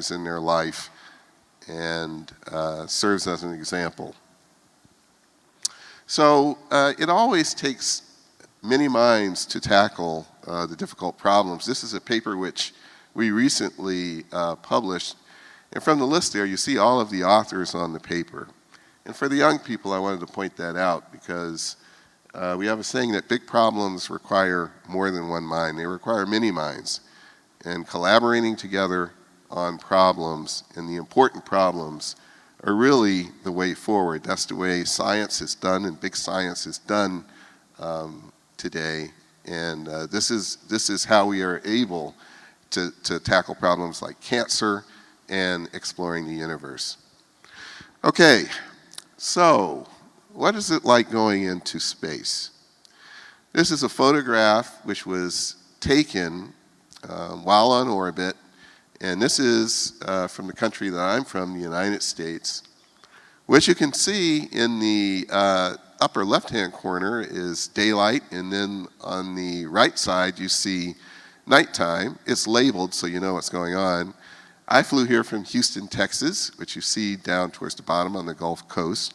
times in their life and serves as an example. So it always takes many minds to tackle the difficult problems. This is a paper which we recently published, and from the list there you see all of the authors on the paper. And for the young people, I wanted to point that out because we have a saying that big problems require more than one mind. They require many minds. And collaborating together on problems, and the important problems, are really the way forward. That's the way science is done, and big science is done today. And this is how we are able to tackle problems like cancer and exploring the universe. Okay, so what is it like going into space? This is a photograph which was taken while on orbit, and this is from the country that I'm from, the United States. What you can see in the upper left-hand corner is daylight, and then on the right side you see nighttime. It's labeled so you know what's going on. I flew here from Houston, Texas, which you see down towards the bottom on the Gulf Coast.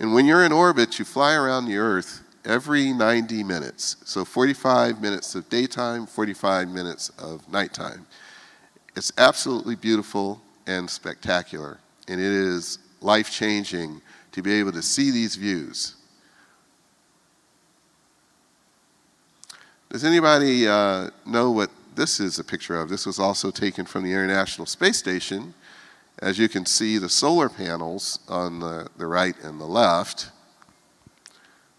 And when you're in orbit, you fly around the Earth every 90 minutes. So 45 minutes of daytime, 45 minutes of nighttime. It's absolutely beautiful and spectacular. And it is life-changing to be able to see these views. Does anybody know what this is a picture of? This was also taken from the International Space Station. As you can see, the solar panels on the right and the left.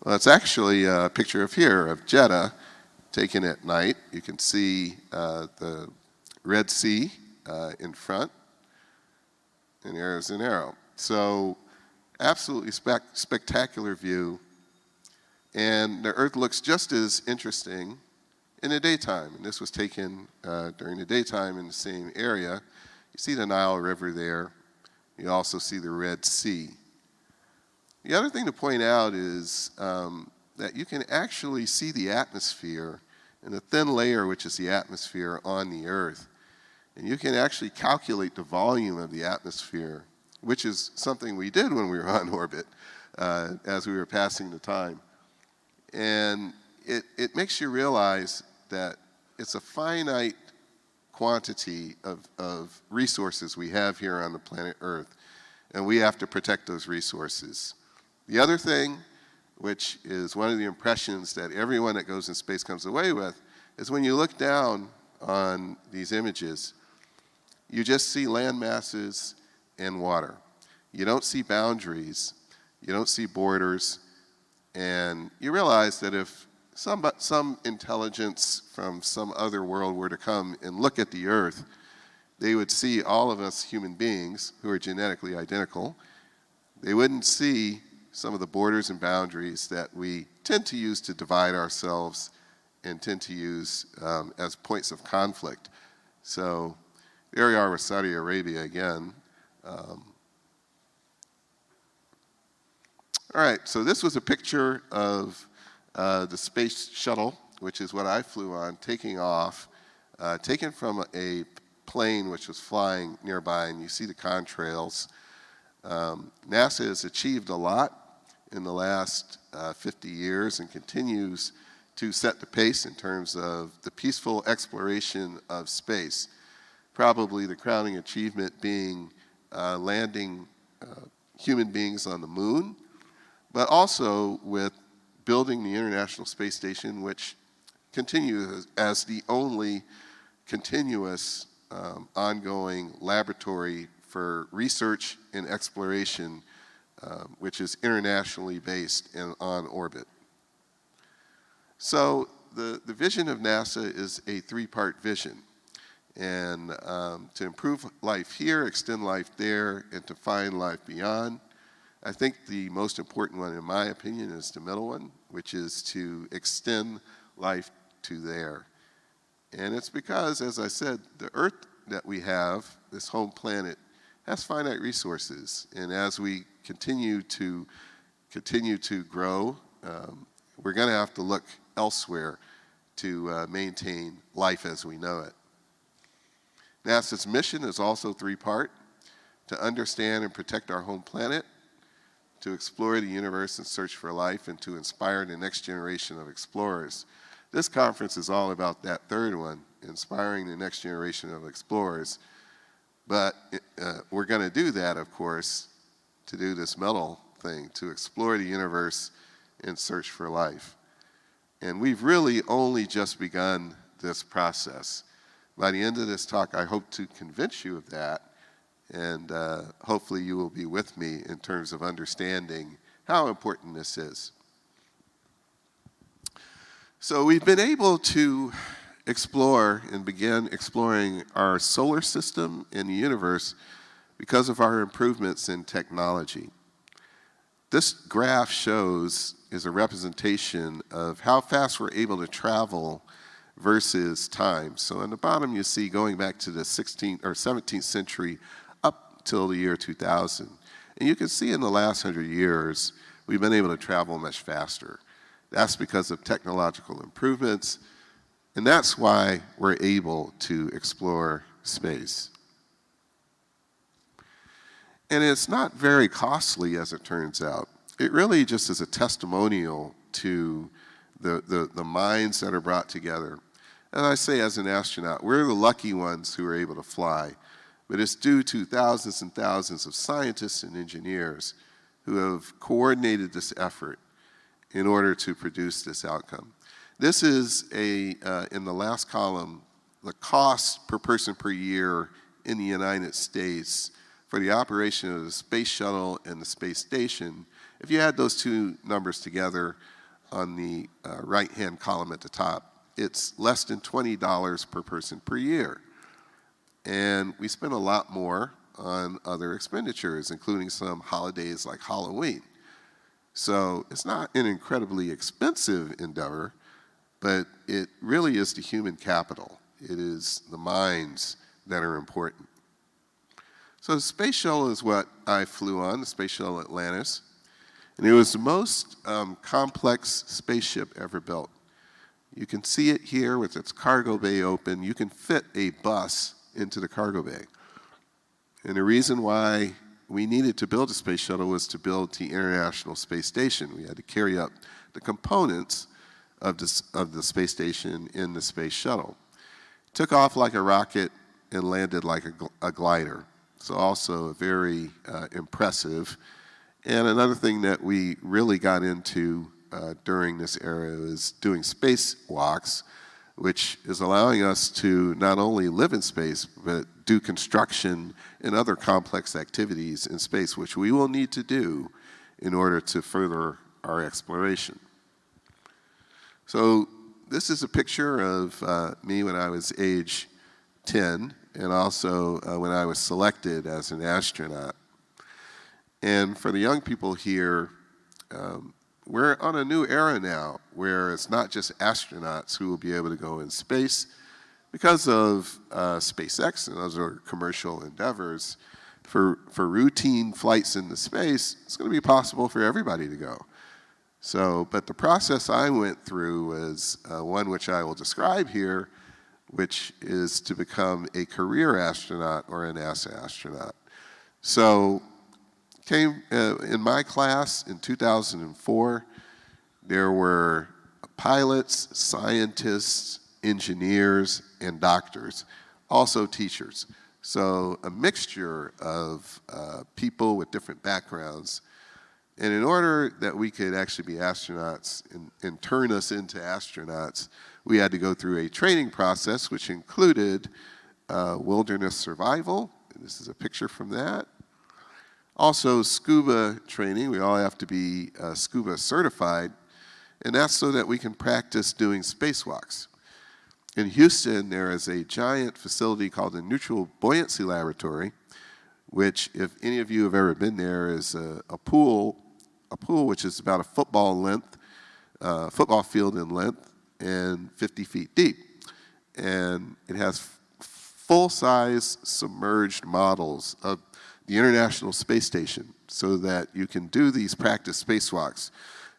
Well, it's actually a picture of here, of Jeddah, taken at night. You can see the Red Sea in front, and there's an arrow. So, absolutely spectacular view. And the Earth looks just as interesting in the daytime. And this was taken during the daytime in the same area. You see the Nile River there. You also see the Red Sea. The other thing to point out is that you can actually see the atmosphere and the thin layer, which is the atmosphere on the Earth. And you can actually calculate the volume of the atmosphere, which is something we did when we were on orbit as we were passing the time. And it makes you realize that it's a finite quantity of resources we have here on the planet Earth, and we have to protect those resources. The other thing, which is one of the impressions that everyone that goes in space comes away with, is when you look down on these images, you just see land masses and water. You don't see boundaries, you don't see borders, and you realize that if some intelligence from some other world were to come and look at the Earth, they would see all of us human beings who are genetically identical. They wouldn't see some of the borders and boundaries that we tend to use to divide ourselves and tend to use as points of conflict. So there we are with Saudi Arabia again. All right, so this was a picture of the space shuttle, which is what I flew on, taking off, taken from a plane which was flying nearby, and you see the contrails. NASA has achieved a lot in the last 50 years and continues to set the pace in terms of the peaceful exploration of space. Probably the crowning achievement being landing human beings on the moon, but also with building the International Space Station, which continues as the only continuous ongoing laboratory for research and exploration, which is internationally based and on orbit. So the vision of NASA is a three-part vision. And to improve life here, extend life there, and to find life beyond. I think the most important one, in my opinion, is the middle one, which is to extend life to there. And it's because, as I said, the Earth that we have, this home planet, has finite resources. And as we continue to grow, we're going to have to look elsewhere to maintain life as we know it. NASA's mission is also three-part: to understand and protect our home planet, to explore the universe and search for life, and to inspire the next generation of explorers. This conference is all about that third one, inspiring the next generation of explorers. But we're going to do that, of course, to do this medal thing, to explore the universe and search for life. And we've really only just begun this process. By the end of this talk, I hope to convince you of that, and hopefully you will be with me in terms of understanding how important this is. So we've been able to explore and begin exploring our solar system and the universe because of our improvements in technology. This graph is a representation of how fast we're able to travel versus time. So on the bottom you see going back to the 16th or 17th century up till the year 2000. And you can see in the last 100 years we've been able to travel much faster. That's because of technological improvements, and that's why we're able to explore space. And it's not very costly, as it turns out. It really just is a testimonial to the minds that are brought together. And I say, as an astronaut, we're the lucky ones who are able to fly, but it's due to thousands and thousands of scientists and engineers who have coordinated this effort in order to produce this outcome. This is in the last column, the cost per person per year in the United States for the operation of the space shuttle and the space station. If you add those two numbers together on the right-hand column at the top, it's less than $20 per person per year. And we spend a lot more on other expenditures, including some holidays like Halloween. So it's not an incredibly expensive endeavor, but it really is the human capital. It is the minds that are important. So the space shuttle is what I flew on, the Space Shuttle Atlantis. And it was the most complex spaceship ever built. You can see it here with its cargo bay open. You can fit a bus into the cargo bay. And the reason why we needed to build a space shuttle was to build the International Space Station. We had to carry up the components of the space station in the space shuttle. It took off like a rocket and landed like a glider. So also very impressive. And another thing that we really got into during this era is doing spacewalks, which is allowing us to not only live in space, but do construction and other complex activities in space, which we will need to do in order to further our exploration. So this is a picture of me when I was age 10, and also when I was selected as an astronaut. And for the young people here, we're on a new era now where it's not just astronauts who will be able to go in space. Because of SpaceX and other commercial endeavors, for routine flights into space, it's going to be possible for everybody to go. So, but the process I went through was one which I will describe here, which is to become a career astronaut or a NASA astronaut. So, in my class in 2004, there were pilots, scientists, engineers, and doctors, also teachers. So a mixture of people with different backgrounds. And in order that we could actually be astronauts and turn us into astronauts, we had to go through a training process which included wilderness survival. And this is a picture from that. Also scuba training. We all have to be scuba certified. And that's so that we can practice doing spacewalks. In Houston, there is a giant facility called the Neutral Buoyancy Laboratory, which, if any of you have ever been there, is a pool which is about a football field in length and 50 feet deep. And it has full-size submerged models of the International Space Station so that you can do these practice spacewalks.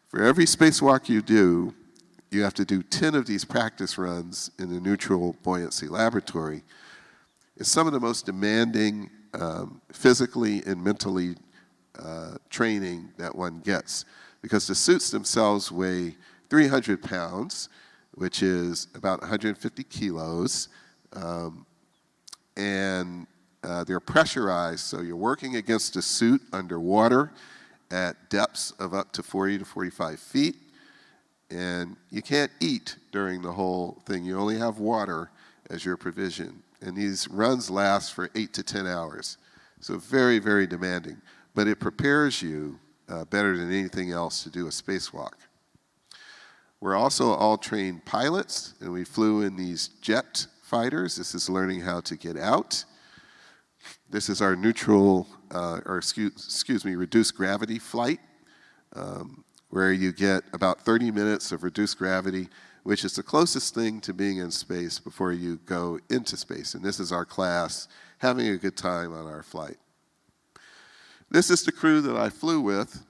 For every spacewalk you do, you have to do 10 of these practice runs in the Neutral Buoyancy Laboratory. is some of the most demanding physically and mentally training that one gets, because the suits themselves weigh 300 pounds, which is about 150 kilos, and they're pressurized, so you're working against a suit underwater at depths of up to 40 to 45 feet, and you can't eat during the whole thing. You only have water as your provision, and these runs last for 8 to 10 hours, so very, very demanding, but it prepares you better than anything else to do a spacewalk. We're also all trained pilots, and we flew in these jet fighters. This is learning how to get out. This is our reduced gravity flight, where you get about 30 minutes of reduced gravity, which is the closest thing to being in space before you go into space. And this is our class having a good time on our flight. This is the crew that I flew with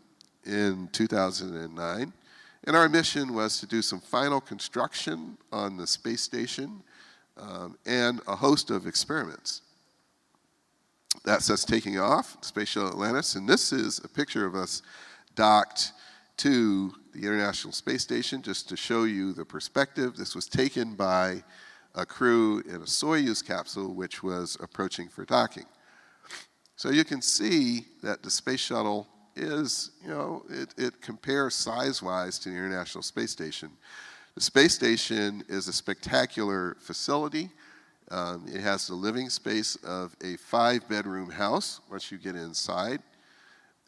in 2009. And our mission was to do some final construction on the space station and a host of experiments. That's us taking off, Space Shuttle Atlantis, and this is a picture of us docked to the International Space Station, just to show you the perspective. This was taken by a crew in a Soyuz capsule, which was approaching for docking. So you can see that the space shuttle is, it compares size-wise to the International Space Station. The space station is a spectacular facility. It has the living space of a 5-bedroom house once you get inside,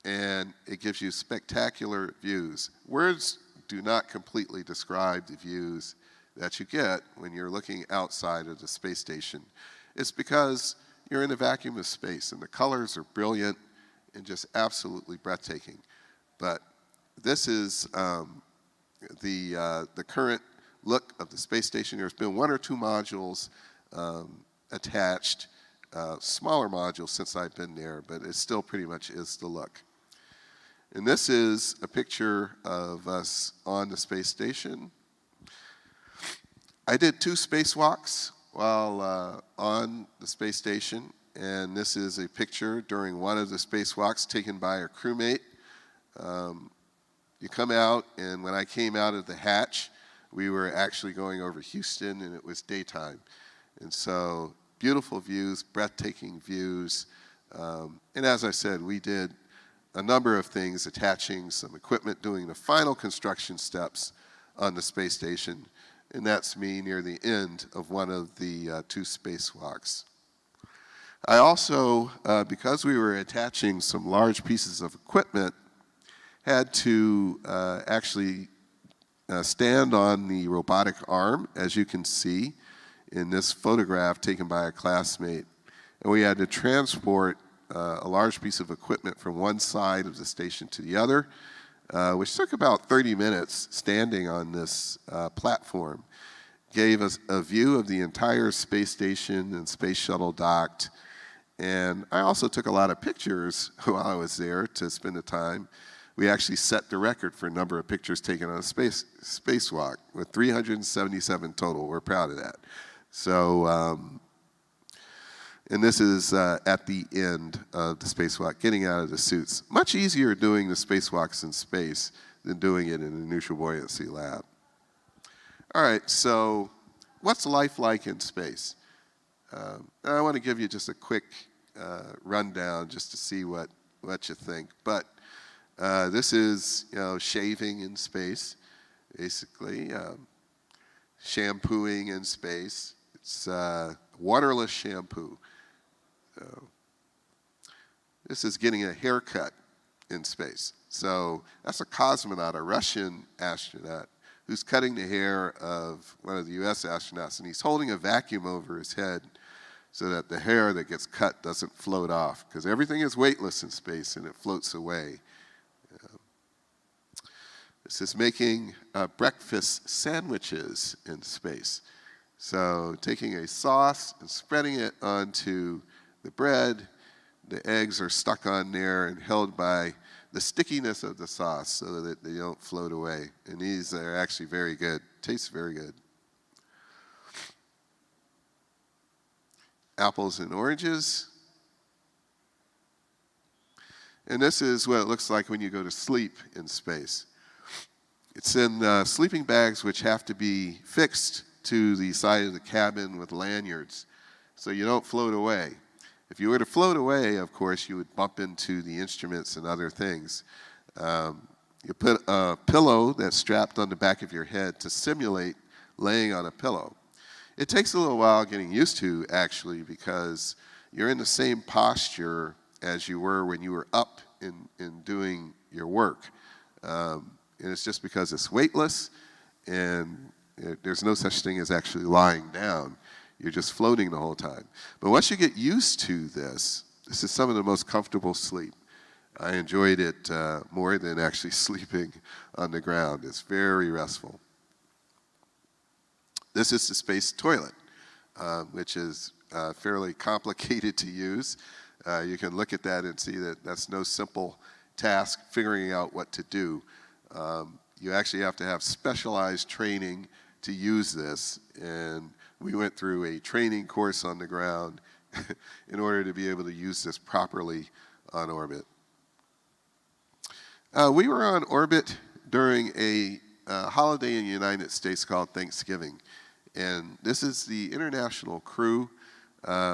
and it gives you spectacular views. Words do not completely describe the views that you get when you're looking outside of the space station. It's because you're in a vacuum of space, and the colors are brilliant and just absolutely breathtaking. But this is the current look of the space station. There's been 1 or 2 modules attached, smaller modules since I've been there, but it still pretty much is the look. And this is a picture of us on the space station. I did 2 spacewalks while on the space station, and this is a picture during one of the spacewalks taken by a crewmate. You come out, and when I came out of the hatch, we were actually going over Houston, and it was daytime. And so beautiful views, breathtaking views. And as I said, we did a number of things, attaching some equipment, doing the final construction steps on the space station. And that's me near the end of one of the 2 spacewalks. I also, because we were attaching some large pieces of equipment, had to actually stand on the robotic arm, as you can see in this photograph taken by a classmate. And we had to transport a large piece of equipment from one side of the station to the other, which took about 30 minutes standing on this platform. Gave us a view of the entire space station and space shuttle docked. And I also took a lot of pictures while I was there to spend the time. We actually set the record for a number of pictures taken on a spacewalk, with 377 total. We're proud of that. So, and this is at the end of the spacewalk, getting out of the suits. Much easier doing the spacewalks in space than doing it in a neutral buoyancy lab. All right, so what's life like in space? I want to give you just a quick rundown just to see what you think. But this is, shaving in space, basically. Shampooing in space. It's waterless shampoo. So this is getting a haircut in space. So that's a cosmonaut, a Russian astronaut, who's cutting the hair of one of the US astronauts, and he's holding a vacuum over his head so that the hair that gets cut doesn't float off, because everything is weightless in space and it floats away. This is making breakfast sandwiches in space. So taking a sauce and spreading it onto the bread. The eggs are stuck on there and held by the stickiness of the sauce so that they don't float away. And these are actually very good. Tastes very good. apples and oranges. And this is what it looks like when you go to sleep in space. It's in sleeping bags which have to be fixed to the side of the cabin with lanyards so you don't float away. If you were to float away, of course, you would bump into the instruments and other things. You put a pillow that's strapped on the back of your head to simulate laying on a pillow. It takes a little while getting used to, actually, because you're in the same posture as you were when you were up in doing your work. And it's just because it's weightless, and there's no such thing as actually lying down. You're just floating the whole time. But once you get used to this is some of the most comfortable sleep. I enjoyed it more than actually sleeping on the ground. It's very restful. This is the space toilet, which is fairly complicated to use. You can look at that and see that that's no simple task figuring out what to do. You actually have to have specialized training to use this, and we went through a training course on the ground in order to be able to use this properly on orbit. We were on orbit during a holiday in the United States called Thanksgiving, and this is the international crew.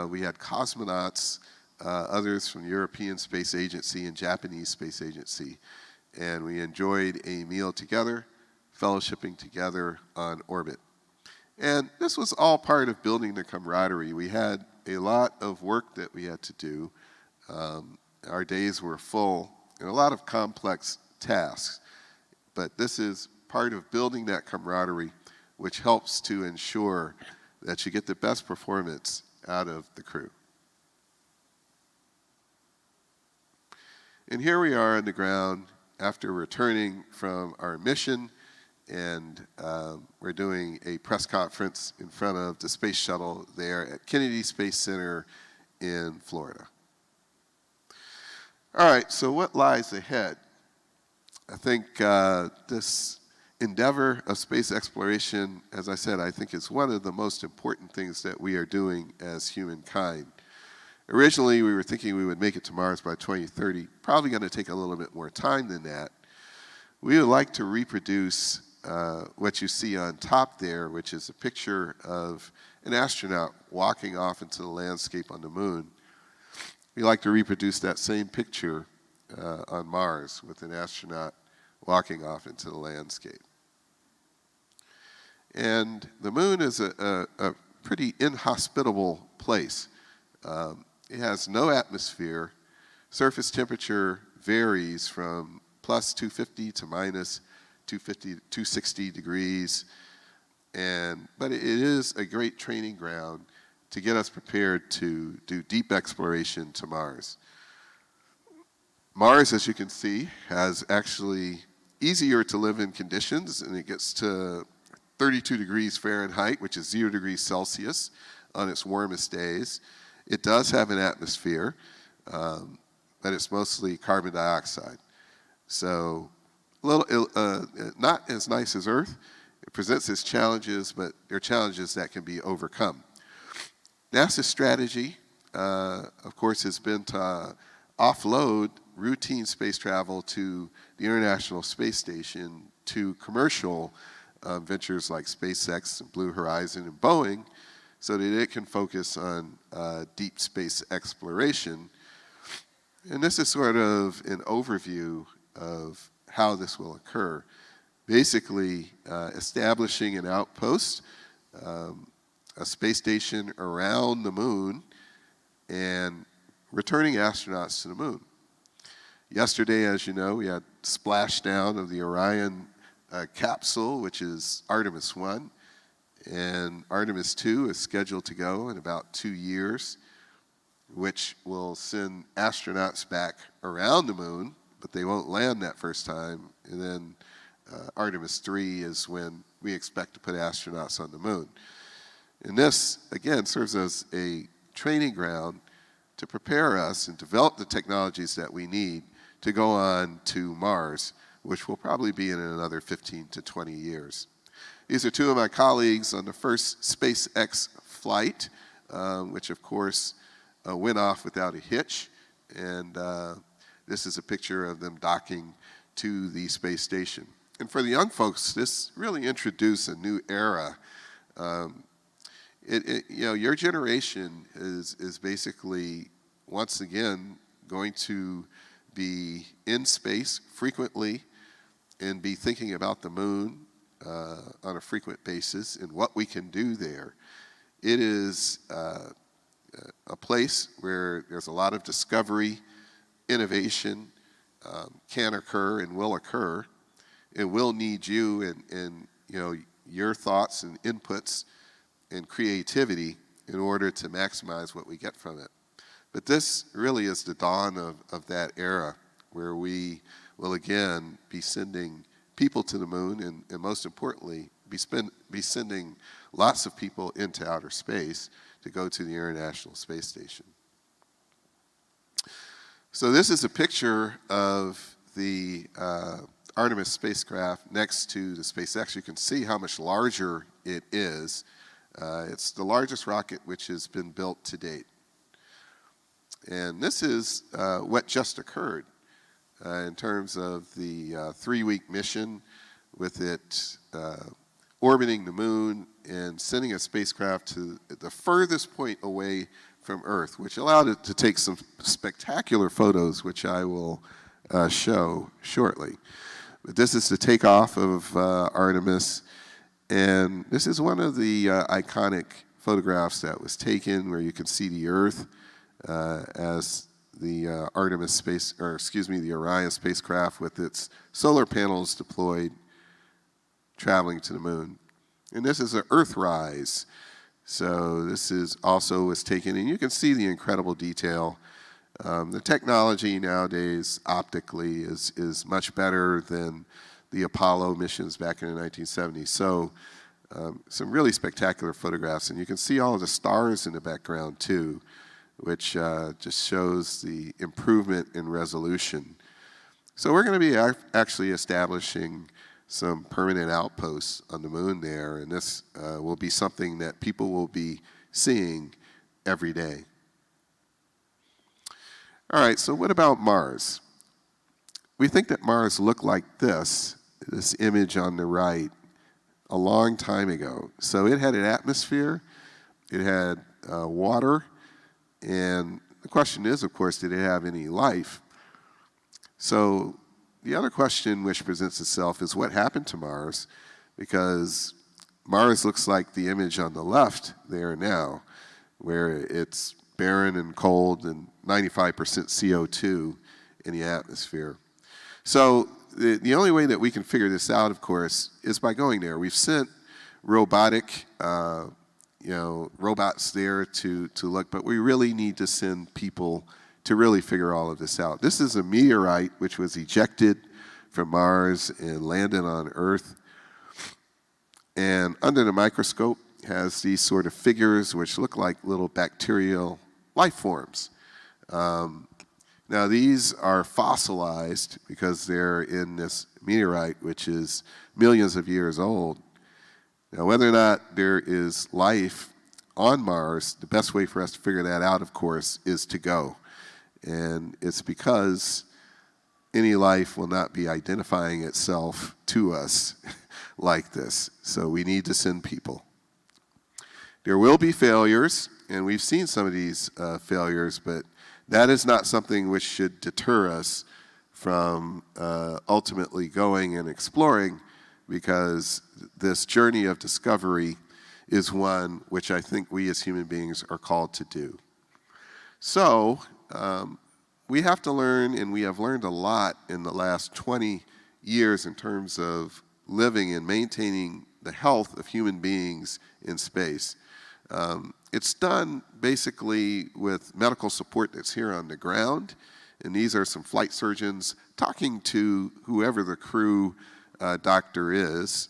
We had cosmonauts, others from the European Space Agency and Japanese Space Agency, and we enjoyed a meal together, fellowshipping together on orbit. And this was all part of building the camaraderie. We had a lot of work that we had to do. Our days were full and a lot of complex tasks, but this is part of building that camaraderie, which helps to ensure that you get the best performance out of the crew. And here we are on the ground after returning from our mission, and we're doing a press conference in front of the space shuttle there at Kennedy Space Center in Florida. All right, so what lies ahead? I think this endeavor of space exploration, as I said, I think is one of the most important things that we are doing as humankind. Originally, we were thinking we would make it to Mars by 2030, probably going to take a little bit more time than that. We would like to reproduce what you see on top there, which is a picture of an astronaut walking off into the landscape on the moon. We like to reproduce that same picture on Mars with an astronaut walking off into the landscape. And the moon is a pretty inhospitable place. It has no atmosphere. Surface temperature varies from plus 250 to minus 260 degrees. But it is a great training ground to get us prepared to do deep exploration to Mars. Mars, as you can see, has actually easier to live in conditions, and it gets to 32 degrees Fahrenheit, which is 0 degrees Celsius on its warmest days. It does have an atmosphere, but it's mostly carbon dioxide. So not as nice as Earth. It presents its challenges, but they're challenges that can be overcome. NASA's strategy, of course, has been to offload routine space travel to the International Space Station to commercial ventures like SpaceX and Blue Horizon and Boeing, so that it can focus on deep space exploration. And this is sort of an overview of how this will occur. Basically, establishing an outpost, a space station around the moon, and returning astronauts to the moon. Yesterday, as you know, we had splashdown of the Orion capsule, which is Artemis 1, and Artemis 2 is scheduled to go in about 2 years, which will send astronauts back around the moon, but they won't land that first time. And then Artemis 3 is when we expect to put astronauts on the moon. And this, again, serves as a training ground to prepare us and develop the technologies that we need to go on to Mars, which will probably be in another 15 to 20 years. These are two of my colleagues on the first SpaceX flight which of course went off without a hitch. And this is a picture of them docking to the space station. And for the young folks, this really introduced a new era. Your generation is basically, once again, going to be in space frequently and be thinking about the moon on a frequent basis and what we can do there. It is a place where there's a lot of discovery, innovation can occur and will occur. It will need you and your thoughts and inputs and creativity in order to maximize what we get from it. But this really is the dawn of that era where we will again be sending people to the moon and most importantly, be sending lots of people into outer space to go to the International Space Station. So this is a picture of the Artemis spacecraft next to the SpaceX. You can see how much larger it is. It's the largest rocket which has been built to date. And this is what just occurred in terms of the 3-week mission with it orbiting the moon and sending a spacecraft to the furthest point away from Earth, which allowed it to take some spectacular photos, which I will show shortly. But this is the takeoff of Artemis, and this is one of the iconic photographs that was taken where you can see the Earth as the the Orion spacecraft with its solar panels deployed, traveling to the moon. And this is an Earthrise. So this is also was taken, and you can see the incredible detail. The technology nowadays optically is much better than the Apollo missions back in the 1970s. So some really spectacular photographs, and you can see all of the stars in the background too, which just shows the improvement in resolution. So we're going to be actually establishing some permanent outposts on the moon there, and this will be something that people will be seeing every day. All right, so what about Mars? We think that Mars looked like this image on the right, a long time ago. So it had an atmosphere, it had water, and the question is, of course, did it have any life? So the other question which presents itself is what happened to Mars, because Mars looks like the image on the left there now, where it's barren and cold and 95% CO2 in the atmosphere. So the only way that we can figure this out, of course, is by going there. We've sent robotic robots there to look, but we really need to send people to really figure all of this out. This is a meteorite which was ejected from Mars and landed on Earth. And under the microscope has these sort of figures which look like little bacterial life forms. Now these are fossilized because they're in this meteorite which is millions of years old. Now whether or not there is life on Mars, the best way for us to figure that out, of course, is to go. And it's because any life will not be identifying itself to us like this. So we need to send people. There will be failures, and we've seen some of these failures, but that is not something which should deter us from ultimately going and exploring, because this journey of discovery is one which I think we as human beings are called to do. So we have to learn, and we have learned a lot in the last 20 years in terms of living and maintaining the health of human beings in space. It's done basically with medical support that's here on the ground, and these are some flight surgeons talking to whoever the crew doctor is.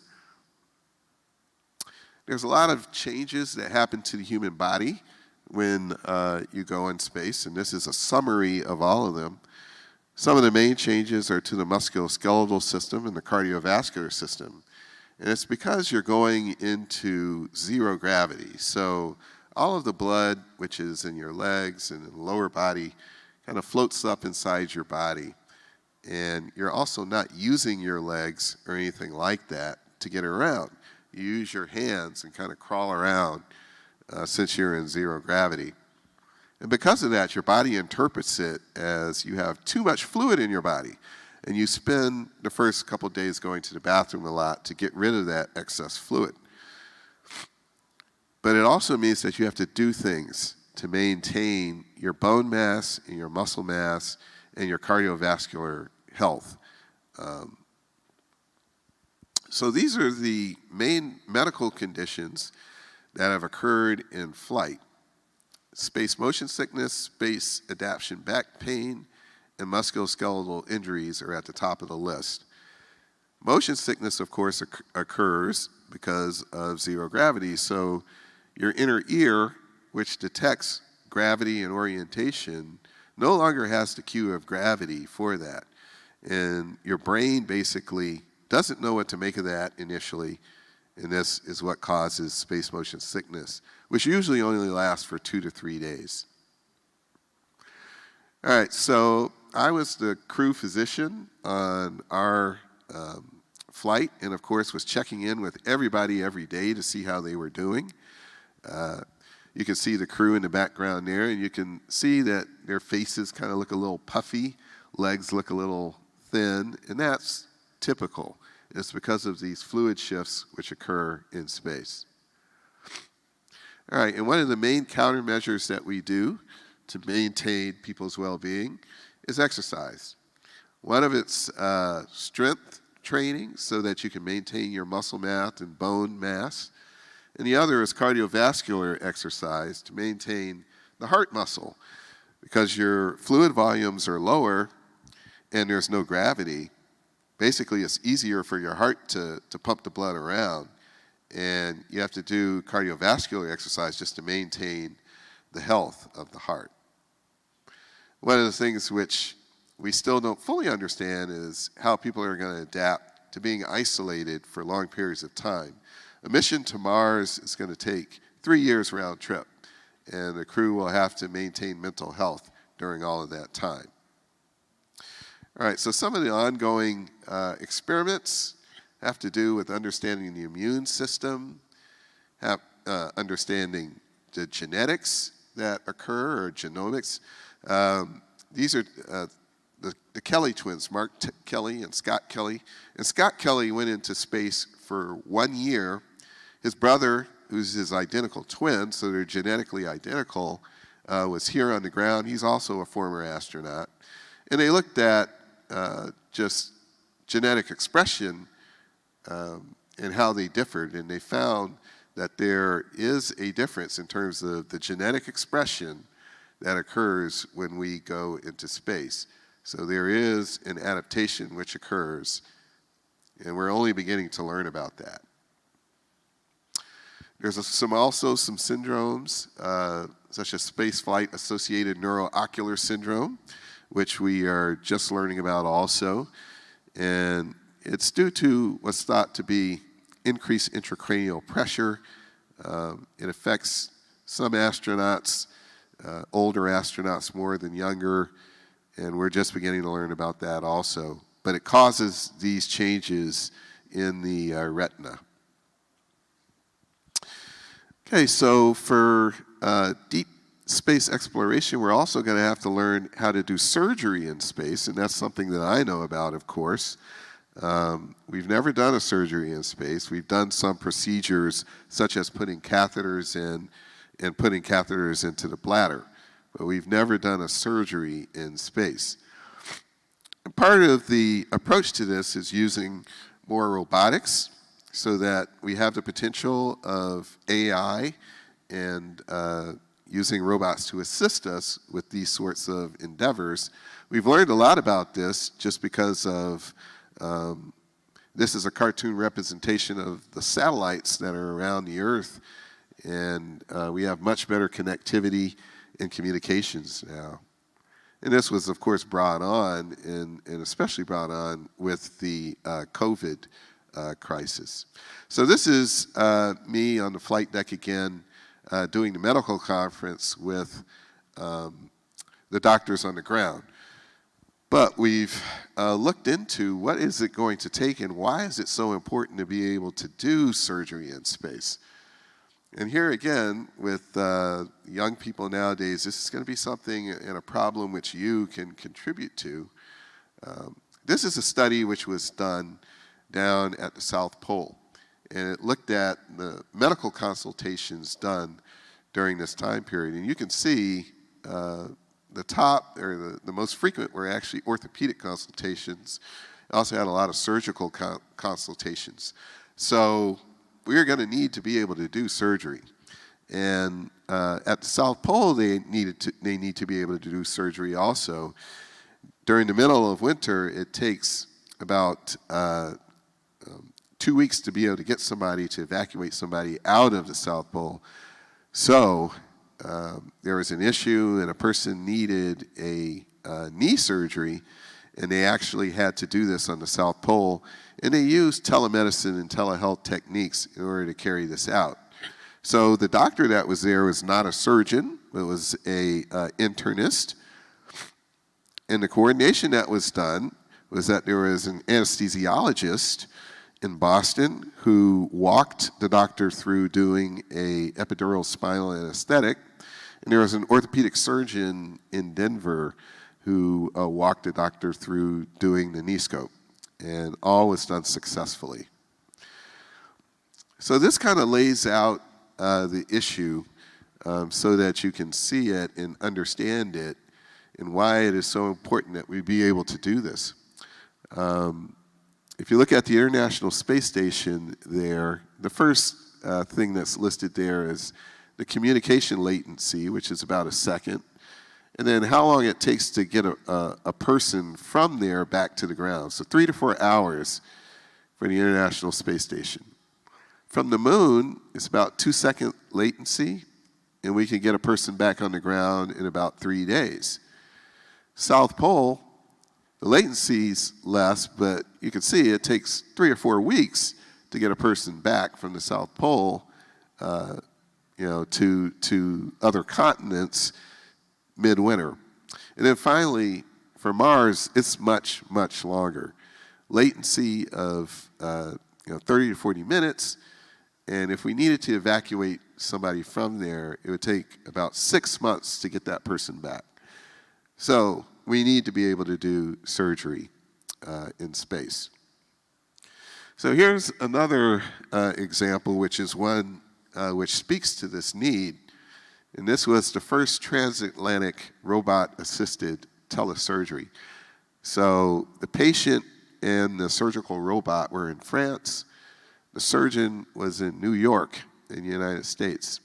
There's a lot of changes that happen to the human body when you go in space, and this is a summary of all of them. Some of the main changes are to the musculoskeletal system and the cardiovascular system. And it's because you're going into zero gravity. So all of the blood, which is in your legs and in the lower body, kind of floats up inside your body. And you're also not using your legs or anything like that to get around. You use your hands and kind of crawl around since you're in zero gravity. And because of that, your body interprets it as you have too much fluid in your body. And you spend the first couple of days going to the bathroom a lot to get rid of that excess fluid. But it also means that you have to do things to maintain your bone mass and your muscle mass and your cardiovascular health. So these are the main medical conditions that have occurred in flight. Space motion sickness, space adaptation back pain, and musculoskeletal injuries are at the top of the list. Motion sickness, of course, occurs because of zero gravity. So your inner ear, which detects gravity and orientation, no longer has the cue of gravity for that. And your brain basically doesn't know what to make of that initially, and this is what causes space motion sickness, which usually only lasts for 2 to 3 days. All right, so I was the crew physician on our flight, and of course was checking in with everybody every day to see how they were doing. You can see the crew in the background there, and you can see that their faces kind of look a little puffy, legs look a little thin, and that's typical. It's because of these fluid shifts which occur in space. All right, and one of the main countermeasures that we do to maintain people's well-being is exercise. One of it's strength training so that you can maintain your muscle mass and bone mass. And the other is cardiovascular exercise to maintain the heart muscle. Because your fluid volumes are lower and there's no gravity, basically it's easier for your heart to pump the blood around. And you have to do cardiovascular exercise just to maintain the health of the heart. One of the things which we still don't fully understand is how people are going to adapt to being isolated for long periods of time. A mission to Mars is going to take 3 years round trip, and the crew will have to maintain mental health during all of that time. All right, so some of the ongoing experiments have to do with understanding the immune system, understanding the genetics that occur, or genomics. These are the Kelly twins, Mark Kelly and Scott Kelly. And Scott Kelly went into space for 1 year. His brother, who's his identical twin, so they're genetically identical, was here on the ground. He's also a former astronaut. And they looked at just genetic expression and how they differed. And they found that there is a difference in terms of the genetic expression that occurs when we go into space. So there is an adaptation which occurs, and we're only beginning to learn about that. There's also some syndromes, such as spaceflight-associated neuroocular syndrome, which we are just learning about also. And it's due to what's thought to be increased intracranial pressure. It affects some astronauts, older astronauts more than younger, and we're just beginning to learn about that also. But it causes these changes in the retina. Okay, so for deep space exploration, we're also going to have to learn how to do surgery in space, and that's something that I know about, of course. We've never done a surgery in space. We've done some procedures, such as putting catheters in and putting catheters into the bladder, but we've never done a surgery in space. And part of the approach to this is using more robotics so that we have the potential of AI and using robots to assist us with these sorts of endeavors. We've learned a lot about this just because of this is a cartoon representation of the satellites that are around the Earth, and we have much better connectivity and communications now. And this was, of course, brought on, and especially brought on with the COVID crisis. So this is me on the flight deck again. doing the medical conference with the doctors on the ground. But we've looked into what is it going to take and why is it so important to be able to do surgery in space. And here again, with young people nowadays, this is going to be something and a problem which you can contribute to. This is a study which was done down at the South Pole, and it looked at the medical consultations done during this time period. And you can see the top, or the most frequent, were actually orthopedic consultations. It also had a lot of surgical consultations. So we're going to need to be able to do surgery. And at the South Pole, they need to be able to do surgery also. During the middle of winter, it takes about 2 weeks to be able to get somebody, to evacuate somebody out of the South Pole. So there was an issue and a person needed a knee surgery, and they actually had to do this on the South Pole, and they used telemedicine and telehealth techniques in order to carry this out. So the doctor that was there was not a surgeon, it was a internist, and the coordination that was done was that there was an anesthesiologist in Boston who walked the doctor through doing a epidural spinal anesthetic, and there was an orthopedic surgeon in Denver who walked the doctor through doing the knee scope, and all was done successfully. So this kind of lays out the issue so that you can see it and understand it and why it is so important that we be able to do this. If you look at the International Space Station there, the first thing that's listed there is the communication latency, which is about a second, and then how long it takes to get a person from there back to the ground. So 3 to 4 hours for the International Space Station. From the moon, it's about 2-second latency, and we can get a person back on the ground in about 3 days. South Pole, the latency's less, but you can see it takes 3 or 4 weeks to get a person back from the South Pole to other continents midwinter. And then finally, for Mars, it's much, much longer. Latency of 30 to 40 minutes, and if we needed to evacuate somebody from there, it would take about 6 months to get that person back. So we need to be able to do surgery in space. So here's another example, which is one which speaks to this need. And this was the first transatlantic robot-assisted telesurgery. So the patient and the surgical robot were in France. The surgeon was in New York in the United States.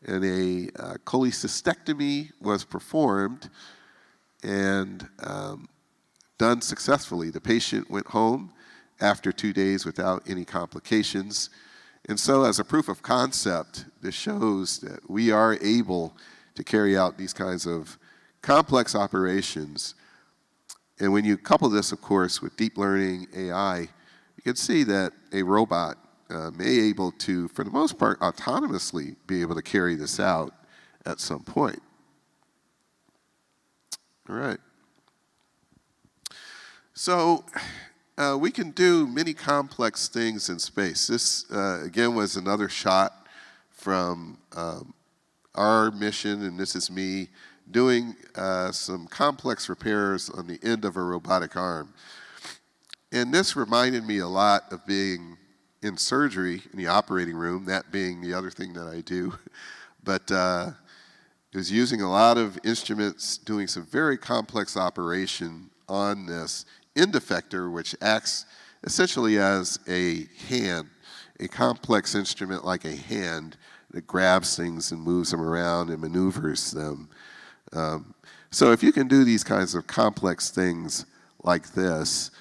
And a cholecystectomy was performed and done successfully. The patient went home after 2 days without any complications. And so as a proof of concept, this shows that we are able to carry out these kinds of complex operations. And when you couple this, of course, with deep learning AI, you can see that a robot may be able to, for the most part, autonomously be able to carry this out at some point. All right. So we can do many complex things in space. This, again, was another shot from our mission, and this is me doing some complex repairs on the end of a robotic arm. And this reminded me a lot of being in surgery in the operating room, that being the other thing that I do. But it was using a lot of instruments, doing some very complex operation on this end effector, which acts essentially as a hand, a complex instrument like a hand that grabs things and moves them around and maneuvers them. So if you can do these kinds of complex things like this,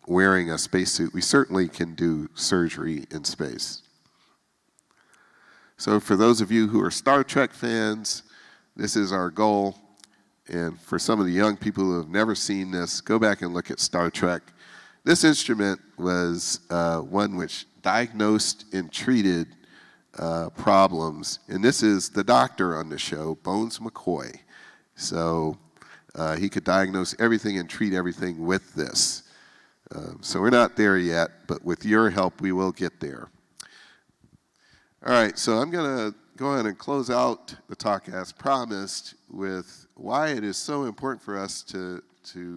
wearing a spacesuit, we certainly can do surgery in space. So for those of you who are Star Trek fans, this is our goal. And for some of the young people who have never seen this, go back and look at Star Trek. This instrument was one which diagnosed and treated problems. And this is the doctor on the show, Bones McCoy. So he could diagnose everything and treat everything with this. So we're not there yet, but with your help, we will get there. All right, so I'm going to go ahead and close out the talk as promised with why it is so important for us to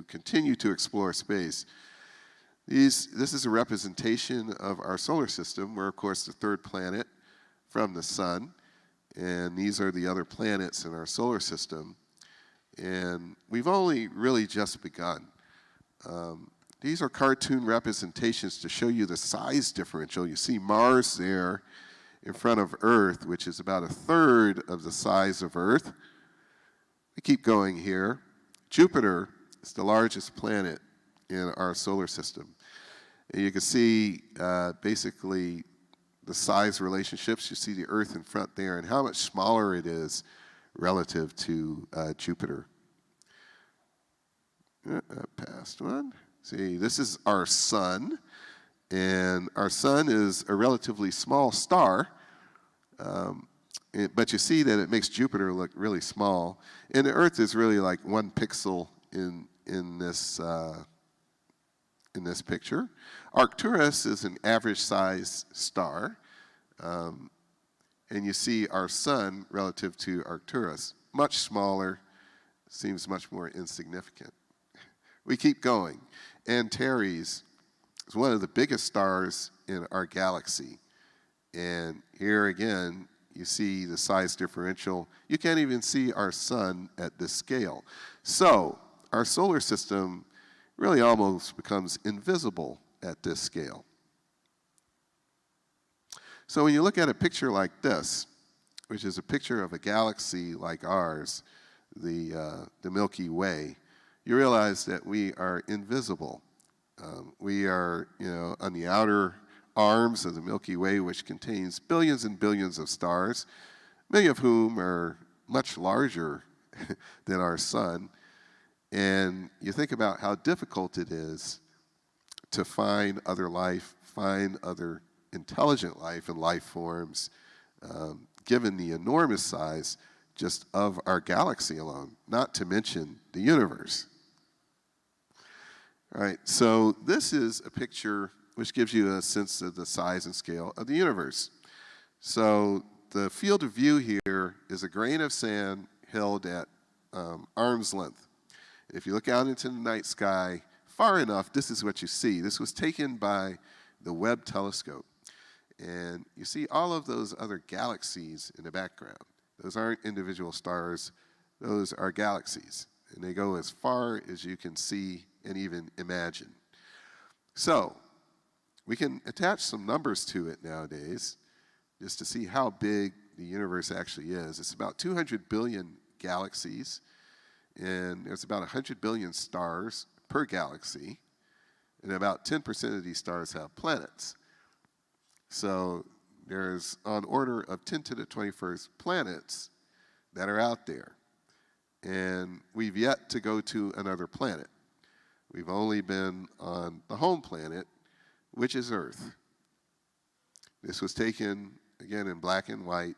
continue to explore space. This is a representation of our solar system. We're, of course, the third planet from the sun, and these are the other planets in our solar system. And we've only really just begun. These are cartoon representations to show you the size differential. You see Mars there in front of Earth, which is about a third of the size of Earth. We keep going here. Jupiter is the largest planet in our solar system. And you can see basically the size relationships. You see the Earth in front there and how much smaller it is relative to Jupiter. Past one. See, this is our sun. And our sun is a relatively small star. But you see that it makes Jupiter look really small. And the Earth is really like 1 pixel in this picture. Arcturus is an average size star. And you see our sun relative to Arcturus, much smaller, seems much more insignificant. We keep going. Antares is one of the biggest stars in our galaxy. And here again, you see the size differential. You can't even see our sun at this scale. So our solar system really almost becomes invisible at this scale. So when you look at a picture like this, which is a picture of a galaxy like ours, the Milky Way, you realize that we are invisible. We are, on the outer arms of the Milky Way, which contains billions and billions of stars, many of whom are much larger than our sun. And you think about how difficult it is to find other life, find other intelligent life and life forms, given the enormous size just of our galaxy alone, not to mention the universe. All right, so this is a picture which gives you a sense of the size and scale of the universe. So the field of view here is a grain of sand held at arm's length. If you look out into the night sky far enough, this is what you see. This was taken by the Webb telescope. And you see all of those other galaxies in the background. Those aren't individual stars. Those are galaxies. And they go as far as you can see and even imagine. So we can attach some numbers to it nowadays just to see how big the universe actually is. It's about 200 billion galaxies, and there's about 100 billion stars per galaxy, and about 10% of these stars have planets. So there's on order of 10 to the 21st planets that are out there. And we've yet to go to another planet. We've only been on the home planet, which is Earth. This was taken, again, in black and white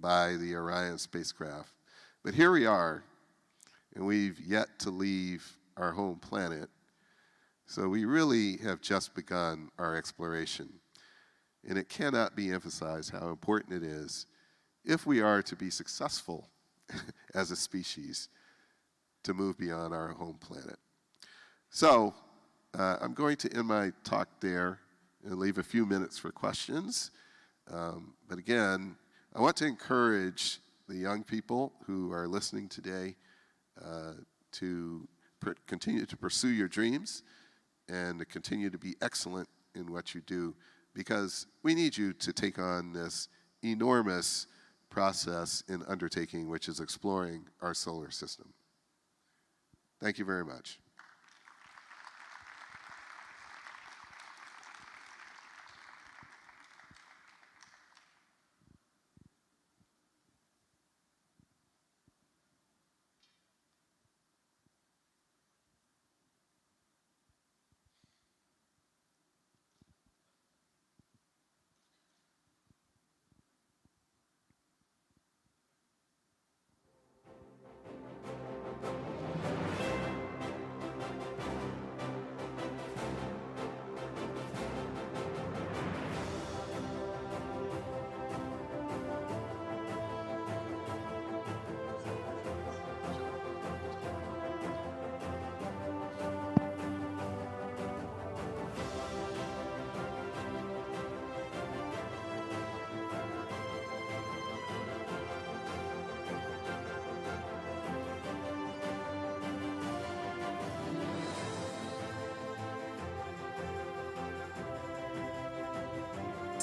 by the Orion spacecraft. But here we are, and we've yet to leave our home planet. So we really have just begun our exploration. And it cannot be emphasized how important it is, if we are to be successful as a species, to move beyond our home planet. So I'm going to end my talk there and leave a few minutes for questions. But again, I want to encourage the young people who are listening today to continue to pursue your dreams and to continue to be excellent in what you do, because we need you to take on this enormous process in undertaking, which is exploring our solar system. Thank you very much.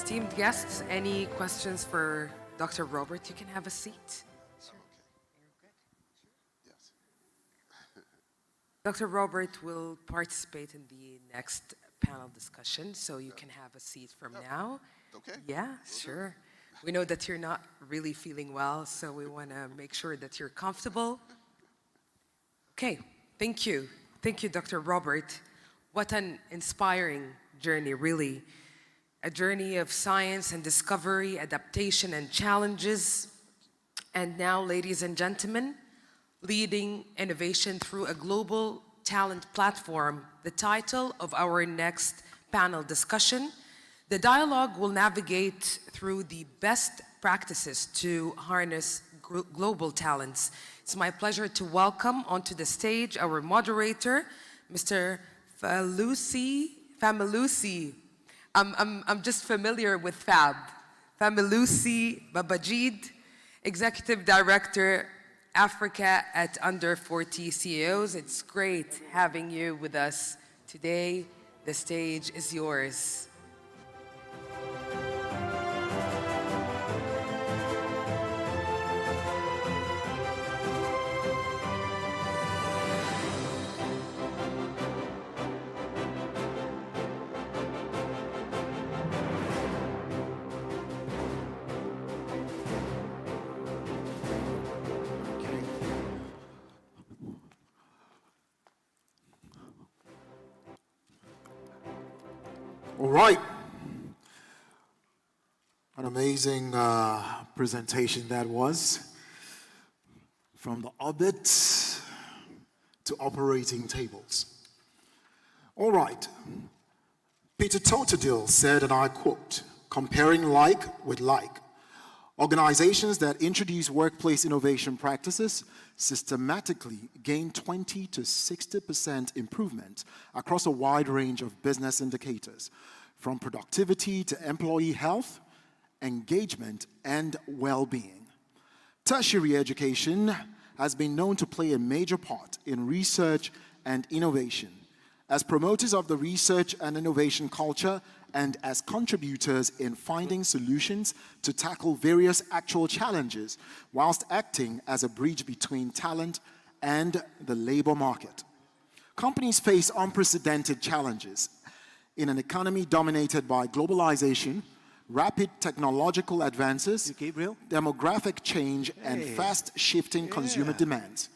esteemed guests, any questions for Dr. Robert? You can have a seat. Sure. Okay. Yes. Dr. Robert will participate in the next panel discussion, so you can have a seat from now. Okay. Yeah, sure. We know that you're not really feeling well, so we want to make sure that you're comfortable. Okay, thank you. Thank you, Dr. Robert. What an inspiring journey, really. A journey of science and discovery, adaptation and challenges. And now, ladies and gentlemen, leading innovation through a global talent platform, the title of our next panel discussion. The dialogue will navigate through the best practices to harness global talents. It's my pleasure to welcome onto the stage our moderator, Mr. Familusi. I'm just familiar with Fab. Familusi Babajid, Executive Director, Africa at Under 40 CEOs. It's great having you with us today. The stage is yours. All right. An amazing presentation that was. From the orbit to operating tables. All right. Peter Totadil said, and I quote, "Comparing like with like. Organizations that introduce workplace innovation practices systematically gain 20 to 60% improvement across a wide range of business indicators, from productivity to employee health, engagement, and well-being." Tertiary education has been known to play a major part in research and innovation. As promoters of the research and innovation culture and as contributors in finding solutions to tackle various actual challenges whilst acting as a bridge between talent and the labor market. Companies face unprecedented challenges in an economy dominated by globalization, rapid technological advances, demographic change, and fast-shifting consumer demands.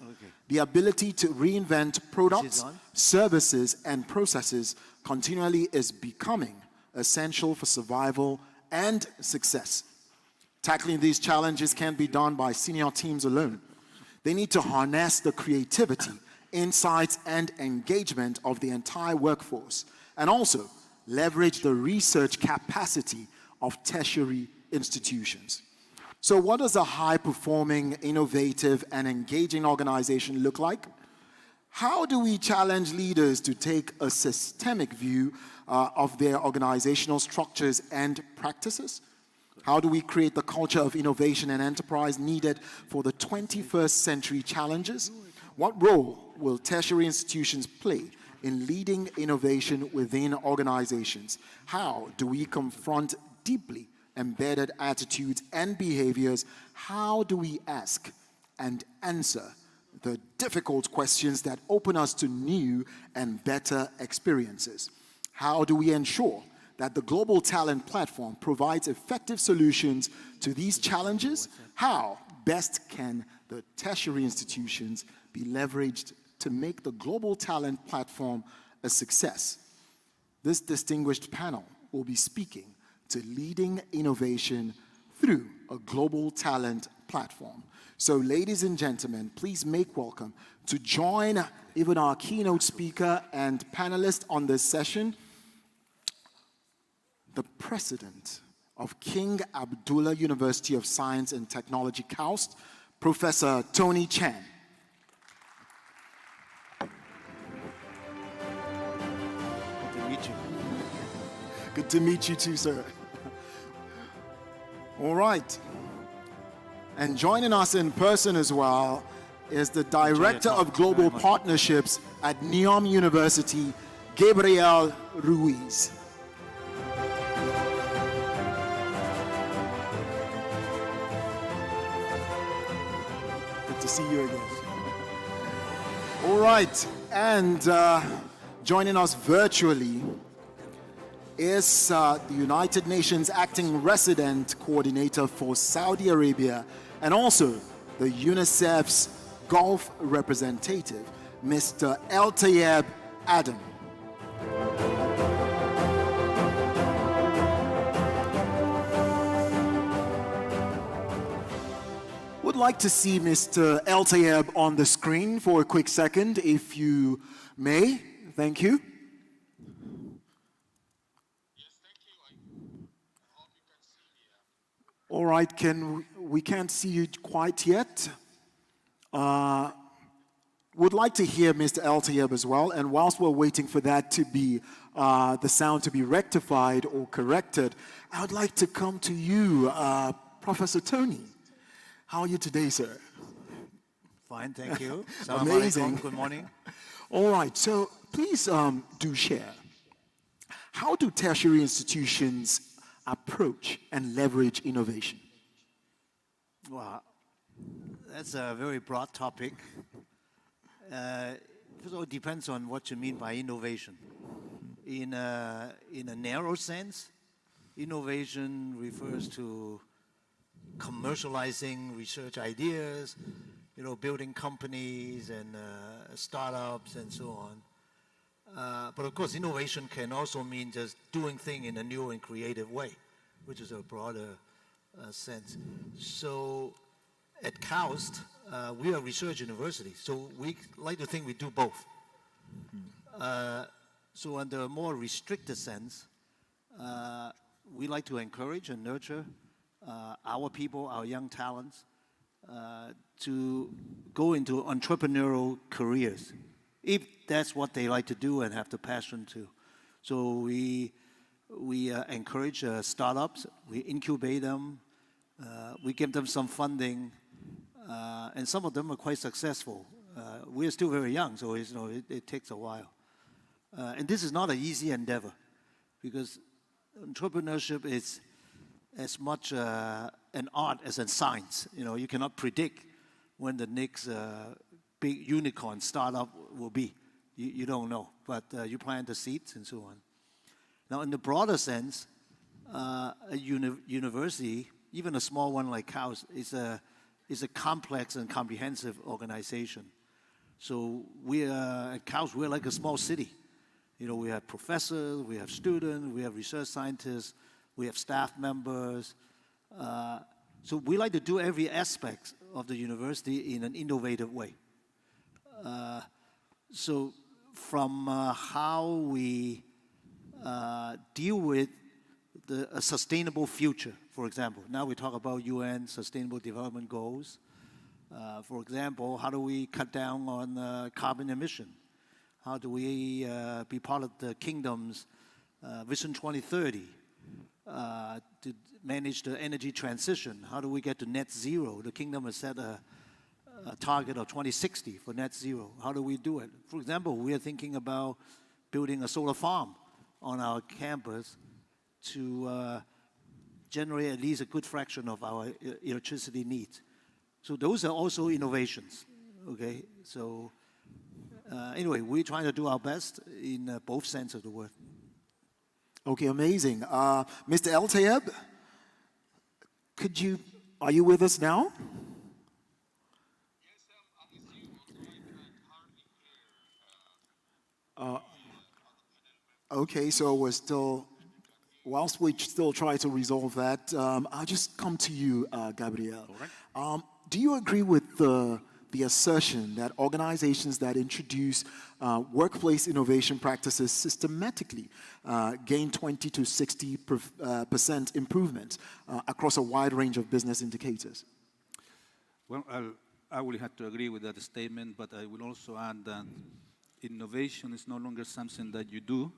The ability to reinvent products, services, and processes continually is becoming essential for survival and success. Tackling these challenges can't be done by senior teams alone. They need to harness the creativity, insights, and engagement of the entire workforce, and also leverage the research capacity of tertiary institutions. So what does a high-performing, innovative, and engaging organization look like? How do we challenge leaders to take a systemic view of their organizational structures and practices? How do we create the culture of innovation and enterprise needed for the 21st century challenges? What role will tertiary institutions play in leading innovation within organizations? How do we confront deeply embedded attitudes and behaviors? How do we ask and answer the difficult questions that open us to new and better experiences? How do we ensure that the global talent platform provides effective solutions to these challenges? How best can the tertiary institutions be leveraged to make the global talent platform a success? This distinguished panel will be speaking to leading innovation through a global talent platform. So ladies and gentlemen, please make welcome to join even our keynote speaker and panelist on this session, the president of King Abdullah University of Science and Technology, KAUST, Professor Tony Chan. Good to meet you. Good to meet you too, sir. All right. And joining us in person as well is the Director of Global Partnerships at NEOM University, Gabriel Ruiz. see you again. All right, and joining us virtually is the United Nations Acting Resident Coordinator for Saudi Arabia and also the UNICEF's Gulf Representative, Mr. El-Tayeb Adam. Would like to see Mr. El-Tayeb on the screen for a quick second, if you may. Thank you. All right, we can't see you quite yet. Would like to hear Mr. El-Tayeb as well, and whilst we're waiting for that to be, the sound to be rectified or corrected, I would like to come to you, Professor Tony. How are you today, sir? Fine, thank you. Amazing. Good morning. All right, so please do share. How do tertiary institutions approach and leverage innovation? Well, that's a very broad topic. First of all, it depends on what you mean by innovation. In a narrow sense, innovation refers to commercializing research ideas, building companies and startups and so on. But of course, innovation can also mean just doing things in a new and creative way, which is a broader sense. So at KAUST, we are a research university, so we like to think we do both. So under a more restricted sense, we like to encourage and nurture our people, our young talents, to go into entrepreneurial careers, if that's what they like to do and have the passion to. So we encourage startups, we incubate them, we give them some funding, and some of them are quite successful. We're still very young, so it takes a while. And this is not an easy endeavor, because entrepreneurship is as much an art as a science. You cannot predict when the next big unicorn startup will be. You don't know, but you plant the seeds and so on. Now, in the broader sense, a university, even a small one like KAUST, is a complex and comprehensive organization. So at KAUST, we're like a small city. We have professors, we have students, we have research scientists, we have staff members. So we like to do every aspect of the university in an innovative way. So from how we deal with a sustainable future, for example. Now we talk about UN Sustainable Development Goals. For example, how do we cut down on carbon emission? How do we be part of the Kingdom's Vision 2030 to manage the energy transition? How do we get to net zero? The Kingdom has set a target of 2060 for net zero. How do we do it? For example, we are thinking about building a solar farm on our campus to generate at least a good fraction of our electricity needs. So those are also innovations, okay? So anyway, we're trying to do our best in both senses of the word. Okay, amazing. Mr. El-Tayeb, are you with us now? Yes, I'm with you. Also, I can hardly hear. Okay, so whilst we still try to resolve that, I'll just come to you, Gabriel. All right. Do you agree with the assertion that organizations that introduce workplace innovation practices systematically gain 20 to 60% improvement across a wide range of business indicators? Well, I will have to agree with that statement, but I will also add that innovation is no longer something that you do,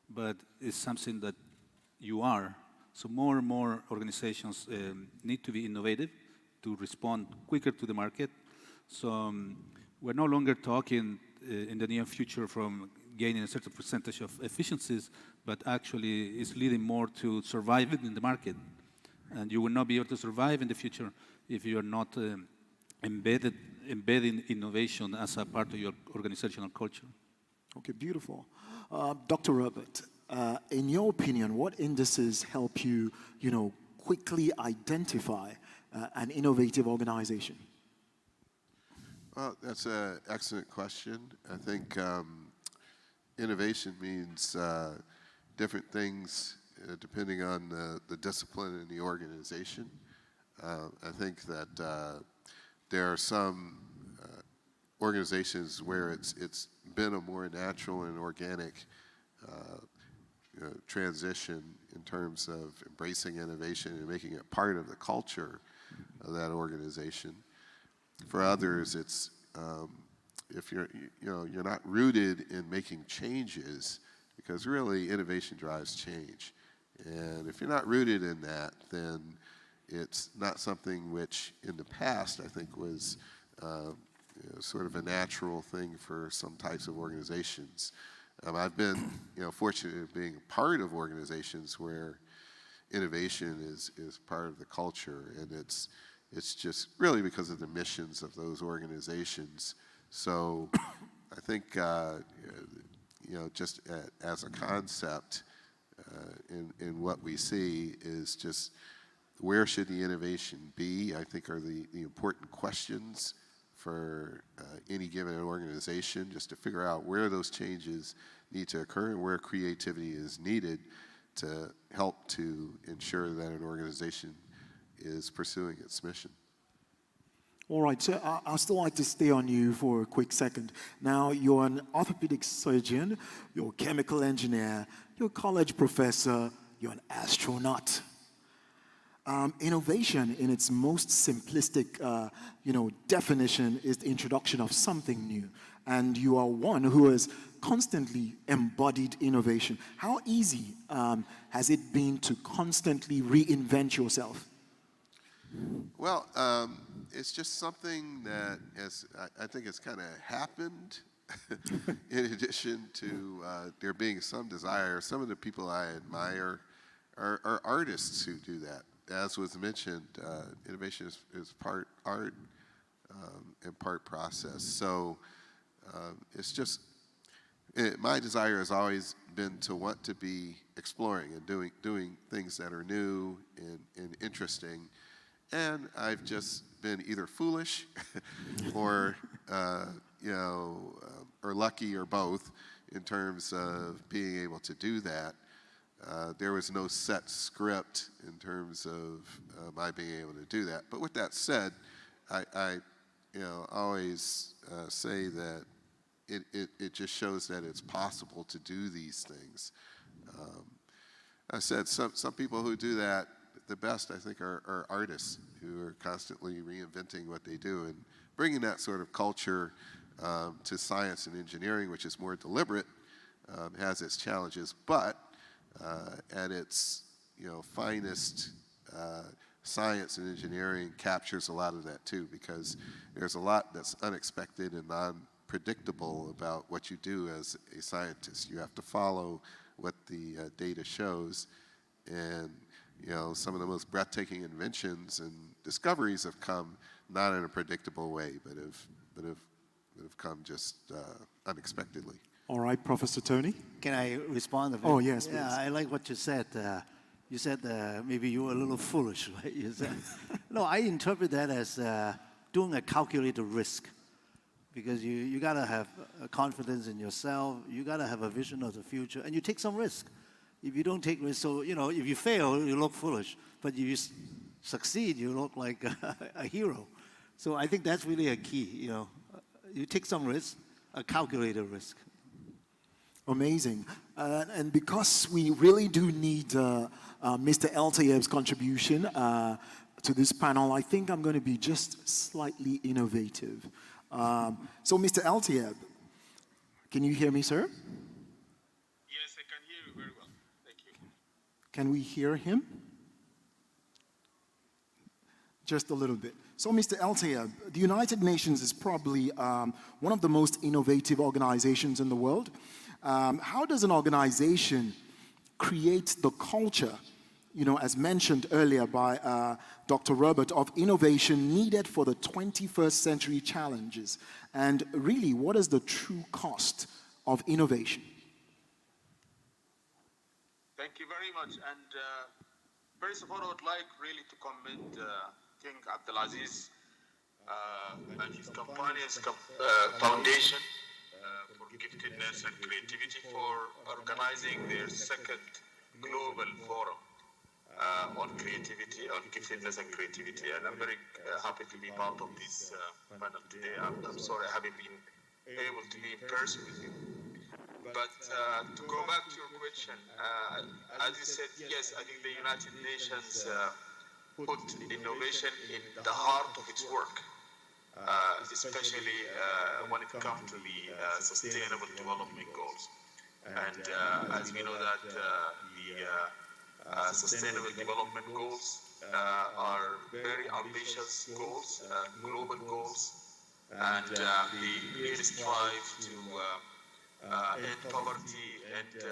but it's something that you are. So more and more organizations need to be innovative to respond quicker to the market. So we're no longer talking in the near future from gaining a certain percentage of efficiencies, but actually it's leading more to surviving in the market. And you will not be able to survive in the future if you are not embedded embedding innovation as a part of your organizational culture. Okay, beautiful. Dr. Robert, in your opinion, what indices help you, quickly identify an innovative organization? Well, that's an excellent question. I think innovation means different things depending on the discipline in the organization. I think that there are some organizations where it's been a more natural and organic transition in terms of embracing innovation and making it part of the culture of that organization. For others, it's if you're not rooted in making changes, because really innovation drives change, and if you're not rooted in that, then it's not something which in the past I think was sort of a natural thing for some types of organizations. I've been fortunate in being a part of organizations where innovation is part of the culture, and it's just really because of the missions of those organizations. So I think just as a concept in what we see is just where should the innovation be, I think are the important questions for any given organization, just to figure out where those changes need to occur and where creativity is needed to help to ensure that an organization is pursuing its mission. All right, so I'd still like to stay on you for a quick second. Now, you're an orthopedic surgeon, you're a chemical engineer, you're a college professor, you're an astronaut. Innovation, in its most simplistic, definition, is the introduction of something new. And you are one who has constantly embodied innovation. How easy has it been to constantly reinvent yourself? Well, it's just something that I think it's kind of happened in addition to there being some desire. Some of the people I admire are artists who do that. As was mentioned, innovation is part art and part process. So it's just, my desire has always been to want to be exploring and doing things that are new and interesting. And I've just been either foolish or, or lucky or both in terms of being able to do that. There was no set script in terms of my being able to do that. But with that said, I always say that it just shows that it's possible to do these things. I said some people who do that the best, I think, are artists who are constantly reinventing what they do and bringing that sort of culture to science and engineering, which is more deliberate, has its challenges, but at its finest, science and engineering captures a lot of that too, because there's a lot that's unexpected and non-predictable about what you do as a scientist. You have to follow what the data shows, and some of the most breathtaking inventions and discoveries have come not in a predictable way, but have come just unexpectedly. All right, Professor Tony? Can I respond a bit? Oh, yes, please. Yeah, I like what you said. You said maybe you were a little foolish, right? You said. No, I interpret that as doing a calculated risk, because you got to have confidence in yourself. You got to have a vision of the future, and you take some risk. If you don't take risks, so if you fail, you look foolish. But if you succeed, you look like a hero. So I think that's really a key. You take some risk, a calculated risk. Amazing. And because we really do need Mr. Eltayeb's contribution to this panel, I think I'm going to be just slightly innovative. So, Mr. Eltayeb, can you hear me, sir? Yes, I can hear you very well. Thank you. Can we hear him? Just a little bit. So, Mr. Eltayeb, the United Nations is probably one of the most innovative organizations in the world. How does an organization create the culture, as mentioned earlier by Dr. Robert, of innovation needed for the 21st century challenges. And really, what is the true cost of innovation? Thank you very much. And first of all, I would like really to commend King Abdulaziz and his company's foundation for giftedness and creativity for organizing their second global forum on creativity, on giftedness and creativity. And I'm very happy to be part of this panel today. I'm sorry I haven't been able to be in person with you. But to go back to your question, as you said, yes, I think the United Nations put innovation in the heart of its work, especially when it comes to the Sustainable Development Goals. And as we know that the Sustainable Development Goals are very ambitious goals, global goals, and they really strive to end poverty and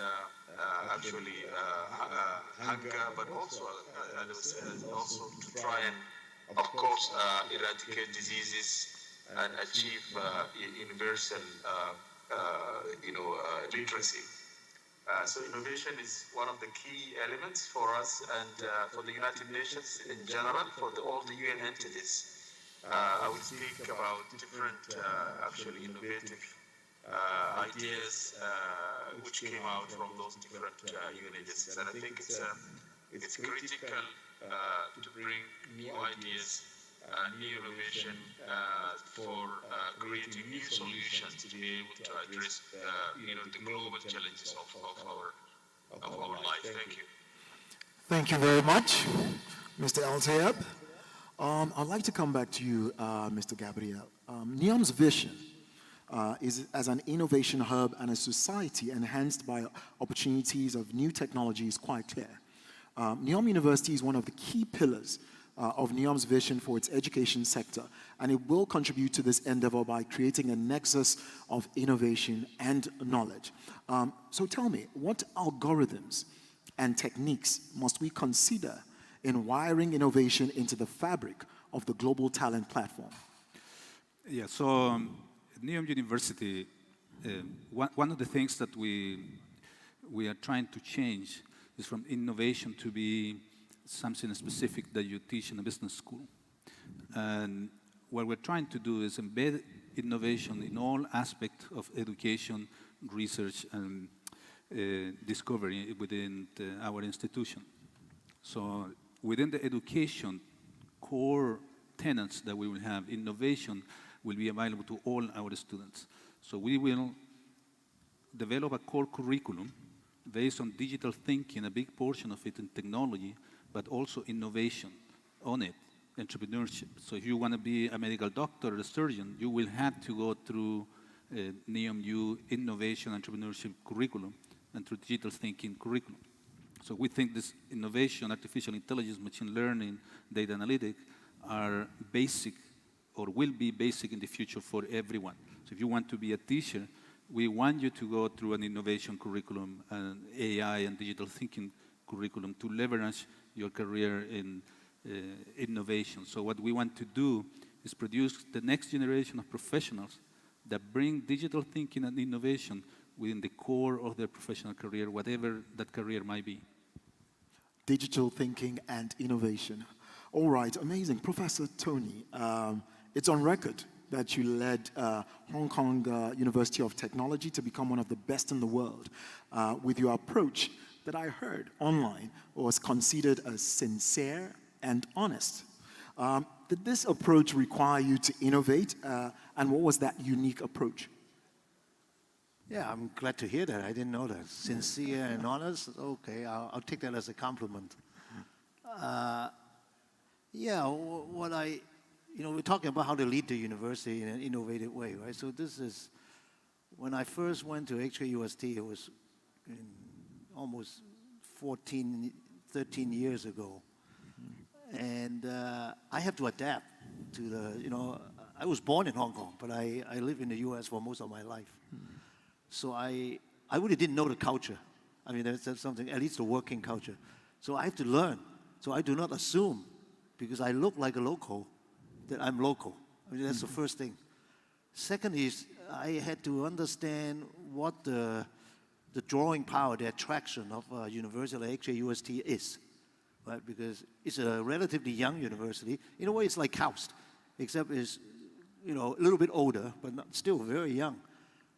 actually hunger, but also to try and, of course, eradicate diseases and achieve universal, literacy. So innovation is one of the key elements for us and for the United Nations in general, for all the UN entities. I will speak about different, actually innovative ideas which came out from those different UN agencies, and I think it's critical to bring new ideas, new innovation for creating new solutions to be able to address the global challenges of our life. Thank you. Thank you very much, Mr. El-Tayeb. I'd like to come back to you, Mr. Gabriel. NEOM's vision is as an innovation hub and a society enhanced by opportunities of new technology is quite clear. NEOM University is one of the key pillars of NEOM's vision for its education sector, and it will contribute to this endeavor by creating a nexus of innovation and knowledge. So tell me, what algorithms and techniques must we consider in wiring innovation into the fabric of the global talent platform? Yeah, so NEOM University, one of the things that we are trying to change is from innovation to be something specific that you teach in a business school. And what we're trying to do is embed innovation in all aspects of education, research, and discovery within our institution. So within the education core tenets that we will have, innovation will be available to all our students. So we will develop a core curriculum based on digital thinking, a big portion of it in technology, but also innovation on it, entrepreneurship. So if you want to be a medical doctor or a surgeon, you will have to go through NEOM U innovation entrepreneurship curriculum and through digital thinking curriculum. So we think this innovation, artificial intelligence, machine learning, data analytics are basic or will be basic in the future for everyone. So if you want to be a teacher, we want you to go through an innovation curriculum, and AI and digital thinking curriculum to leverage your career in innovation. So what we want to do is produce the next generation of professionals that bring digital thinking and innovation within the core of their professional career, whatever that career might be. Digital thinking and innovation. All right, amazing. Professor Tony, it's on record that you led Hong Kong University of Technology to become one of the best in the world with your approach that I heard online was considered as sincere and honest. Did this approach require you to innovate, and what was that unique approach? Yeah, I'm glad to hear that. I didn't know that. Sincere and honest. Okay, I'll take that as a compliment. Yeah, we're talking about how to lead the university in an innovative way, right? So this is, when I first went to HKUST, it was almost 13 years ago. And I have to adapt to the, I was born in Hong Kong, but I lived in the US for most of my life. So I really didn't know the culture. I mean, that's something, at least the working culture. So I have to learn. So I do not assume, because I look like a local, that I'm local. I mean, that's the first thing. Second is, I had to understand what the drawing power, the attraction of a university like HAUST is, right? Because it's a relatively young university. In a way, it's like KAUST, except it's, a little bit older, but still very young.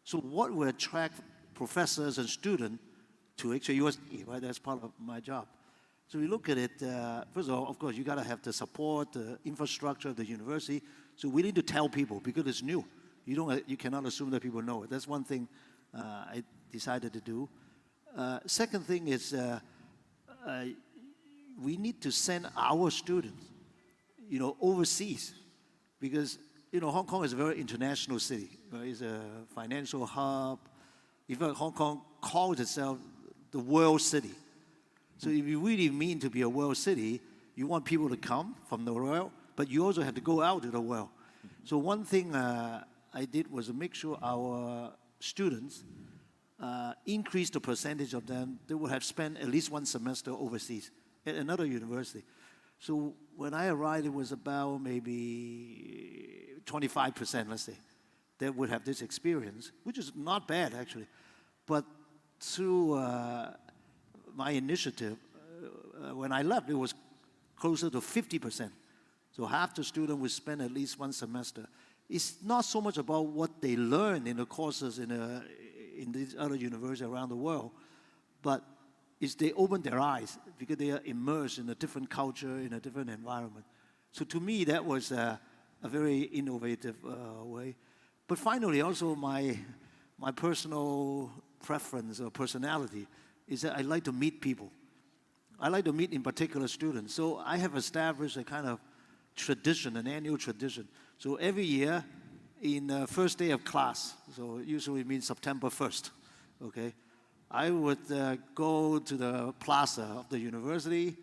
So what will attract professors and students to HAUST, right? That's part of my job. So we look at it, first of all, of course, you got to have the support, the infrastructure of the university. So we need to tell people, because it's new. You cannot assume that people know it. That's one thing I decided to do. Second thing is we need to send our students, overseas, because Hong Kong is a very international city. Right? It's a financial hub. In fact, Hong Kong calls itself the world city. So if you really mean to be a world city, you want people to come from the world, but you also have to go out to the world. So one thing I did was to make sure our students increase the percentage of them that would have spent at least one semester overseas at another university. So when I arrived, it was about maybe 25%, let's say, that would have this experience, which is not bad, actually. But through my initiative, when I left, it was closer to 50%. So half the students would spend at least one semester. It's not so much about what they learn in the courses in these other universities around the world, but it's they open their eyes because they are immersed in a different culture, in a different environment. So to me, that was a very innovative way. But finally, also my personal preference or personality is that I like to meet people. I like to meet, in particular, students. So I have established a kind of tradition, an annual tradition. So every year, in the first day of class, so usually it means September 1st, okay, I would go to the plaza of the university.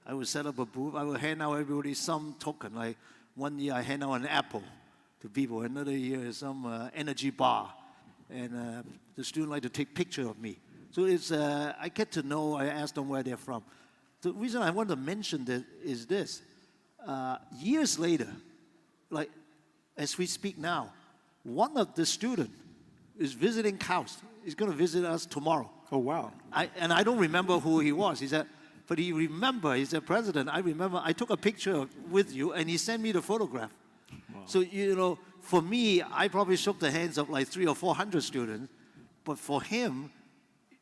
I would set up a booth. I would hand out everybody some token. Like one year I hand out an apple to people. Another year some energy bar. And the students like to take picture of me. So it's, I get to know, I ask them where they're from. The reason I want to mention this is this. Years later, like as we speak now, one of the students is visiting KAUST. He's going to visit us tomorrow. Oh, wow. And I don't remember who he was. He said, but he said, President, I remember I took a picture with you and he sent me the photograph. Wow. So, for me, I probably shook the hands of like 300 or 400 students, but for him,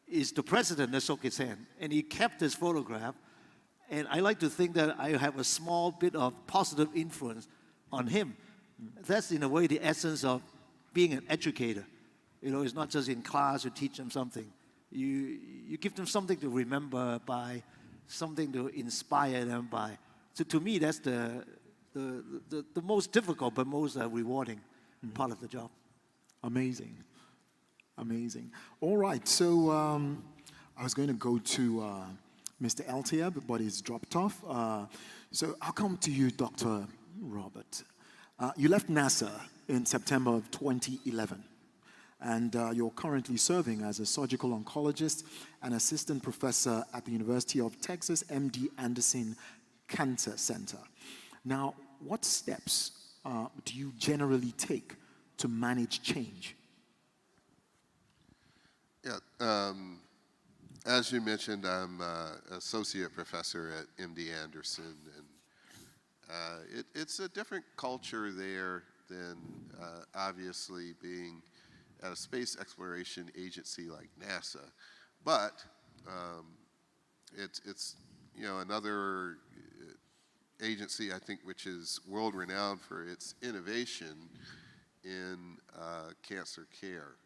is the president that shook his hand, and he kept his photograph. And I like to think that I have a small bit of positive influence on him. That's in a way the essence of being an educator. It's not just in class you teach them something. You give them something to remember by, something to inspire them by. So to me, that's the most difficult but most rewarding part of the job. Amazing. Amazing. All right, so I was going to go to Mr. Eltier, but he's dropped off. So I'll come to you, Dr. Robert. You left NASA in September of 2011, and you're currently serving as a surgical oncologist and assistant professor at the University of Texas MD Anderson Cancer Center. Now, what steps do you generally take to manage change? Yeah, as you mentioned, I'm associate professor at MD Anderson, and it's a different culture there than obviously being at a space exploration agency like NASA. But it's another agency, I think, which is world-renowned for its innovation in cancer care.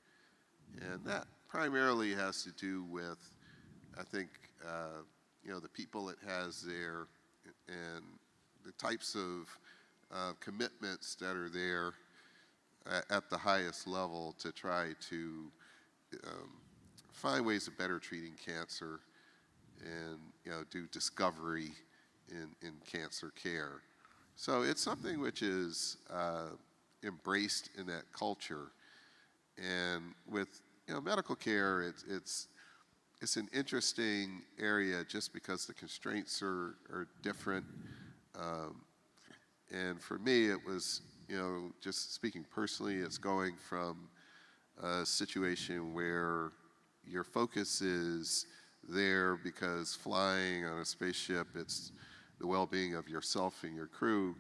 And that primarily has to do with, I think, the people it has there and the types of commitments that are there at the highest level to try to find ways of better treating cancer and do discovery in cancer care. So it's something which is embraced in that culture. And with medical care, it's it's an interesting area just because the constraints are different. And for me, it was, just speaking personally, it's going from a situation where your focus is there because flying on a spaceship, it's the well-being of yourself and your crew,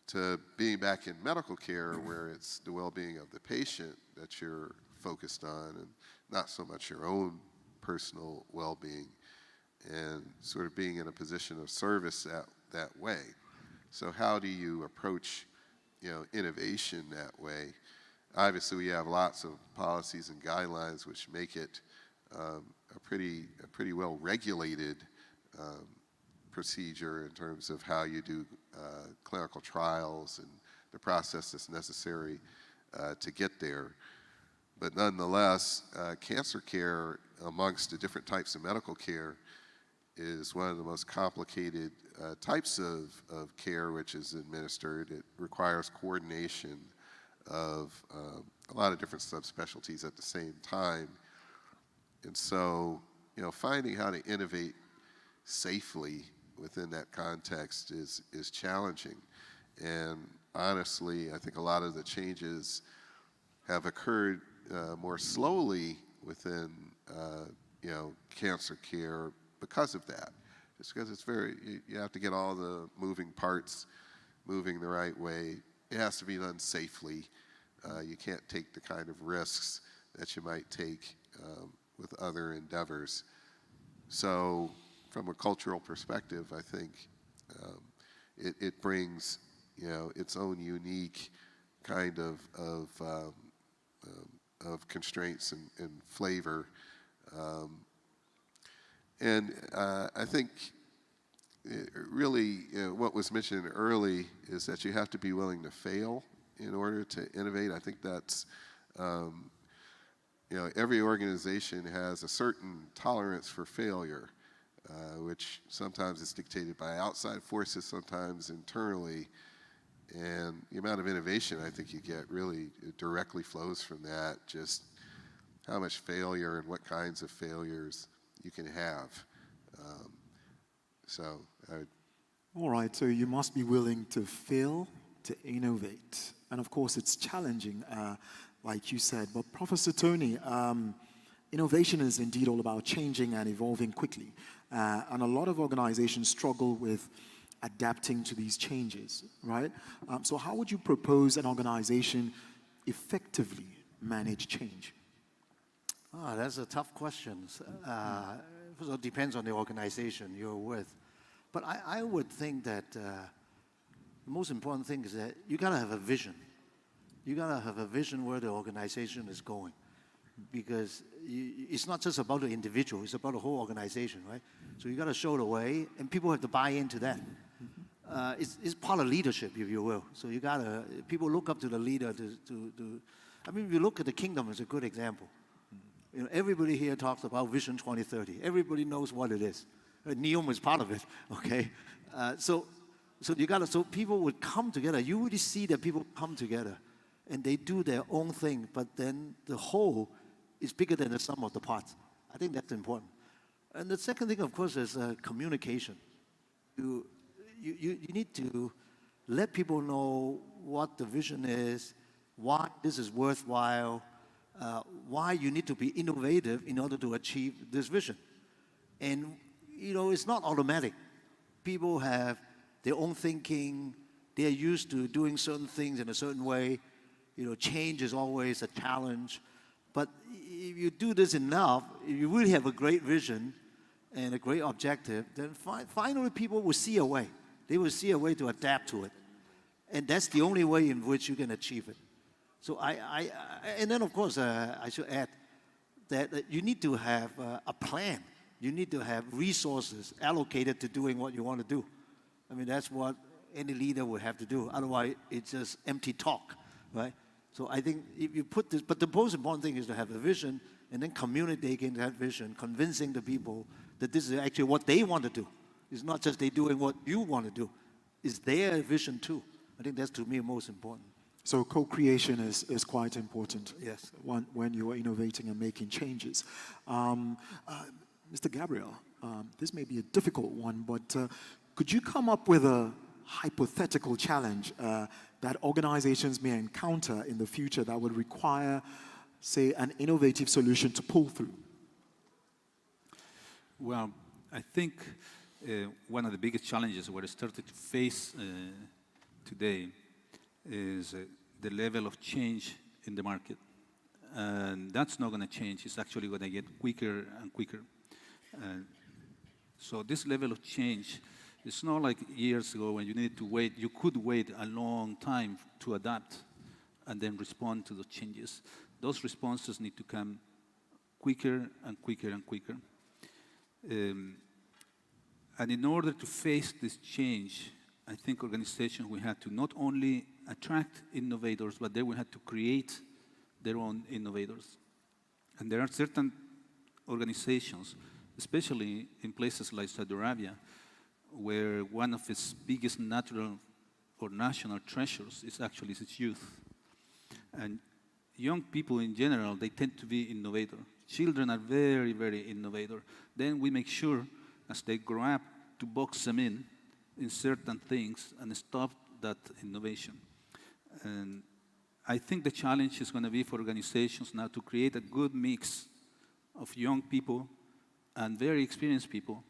to being back in medical care where it's the well-being of the patient that you're focused on and not so much your own personal well-being, and sort of being in a position of service that way. So how do you approach, innovation that way? Obviously, we have lots of policies and guidelines which make it a pretty well regulated procedure in terms of how you do clinical trials and the process that's necessary to get there. But nonetheless, cancer care amongst the different types of medical care is one of the most complicated types of care which is administered. It requires coordination of a lot of different subspecialties at the same time. And so, finding how to innovate safely within that context is challenging. And honestly, I think a lot of the changes have occurred more slowly within, cancer care because of that. It's because it's you have to get all the moving parts moving the right way. It has to be done safely. You can't take the kind of risks that you might take with other endeavors. So from a cultural perspective, I think it brings, its own unique kind of constraints and flavor. And I think really what was mentioned early is that you have to be willing to fail in order to innovate. I think that's, every organization has a certain tolerance for failure, which sometimes is dictated by outside forces, sometimes internally. And the amount of innovation I think you get really directly flows from that, just how much failure and what kinds of failures you can have. All right, so you must be willing to fail, to innovate. And of course, it's challenging, like you said. But Professor Tony, innovation is indeed all about changing and evolving quickly. And a lot of organizations struggle with adapting to these changes, right? So how would you propose an organization effectively manage change? That's a tough question. It depends on the organization you're with. But I would think that the most important thing is that you gotta have a vision. You gotta have a vision where the organization is going. Because it's not just about the individual, it's about the whole organization, right? So you gotta show the way, and people have to buy into that. It's part of leadership, if you will. So people look up to the leader if you look at the kingdom as a good example. Everybody here talks about Vision 2030. Everybody knows what it is. NEOM is part of it, okay? So people would come together. You would see that people come together and they do their own thing, but then the whole is bigger than the sum of the parts. I think that's important. And the second thing, of course, is communication. You need to let people know what the vision is, why this is worthwhile, why you need to be innovative in order to achieve this vision. And, it's not automatic. People have their own thinking. They're used to doing certain things in a certain way. Change is always a challenge. But if you do this enough, if you really have a great vision and a great objective, then finally people will see a way. They will see a way to adapt to it. And that's the only way in which you can achieve it. So and then of course, I should add that you need to have a plan. You need to have resources allocated to doing what you want to do. That's what any leader would have to do. Otherwise, it's just empty talk, right? So I think if you put this, but the most important thing is to have a vision and then communicating that vision, convincing the people that this is actually what they want to do. It's not just they doing what you want to do. It's their vision too. I think that's to me most important. So co-creation is quite important. Yes. When you are innovating and making changes. Mr. Gabriel, this may be a difficult one, but could you come up with a hypothetical challenge that organizations may encounter in the future that would require, say, an innovative solution to pull through? Well, I think one of the biggest challenges we're starting to face today is the level of change in the market. And that's not going to change. It's actually going to get quicker and quicker. So this level of change, it's not like years ago when you needed to wait. You could wait a long time to adapt and then respond to those changes. Those responses need to come quicker and quicker and quicker. And in order to face this change, I think organizations will have to not only attract innovators, but they will have to create their own innovators. And there are certain organizations, especially in places like Saudi Arabia, where one of its biggest natural or national treasures is actually its youth. And young people in general, they tend to be innovators. Children are very, very innovative. Then we make sure, as they grow up, to box them in certain things and stop that innovation. And I think the challenge is going to be for organizations now to create a good mix of young people and very experienced people,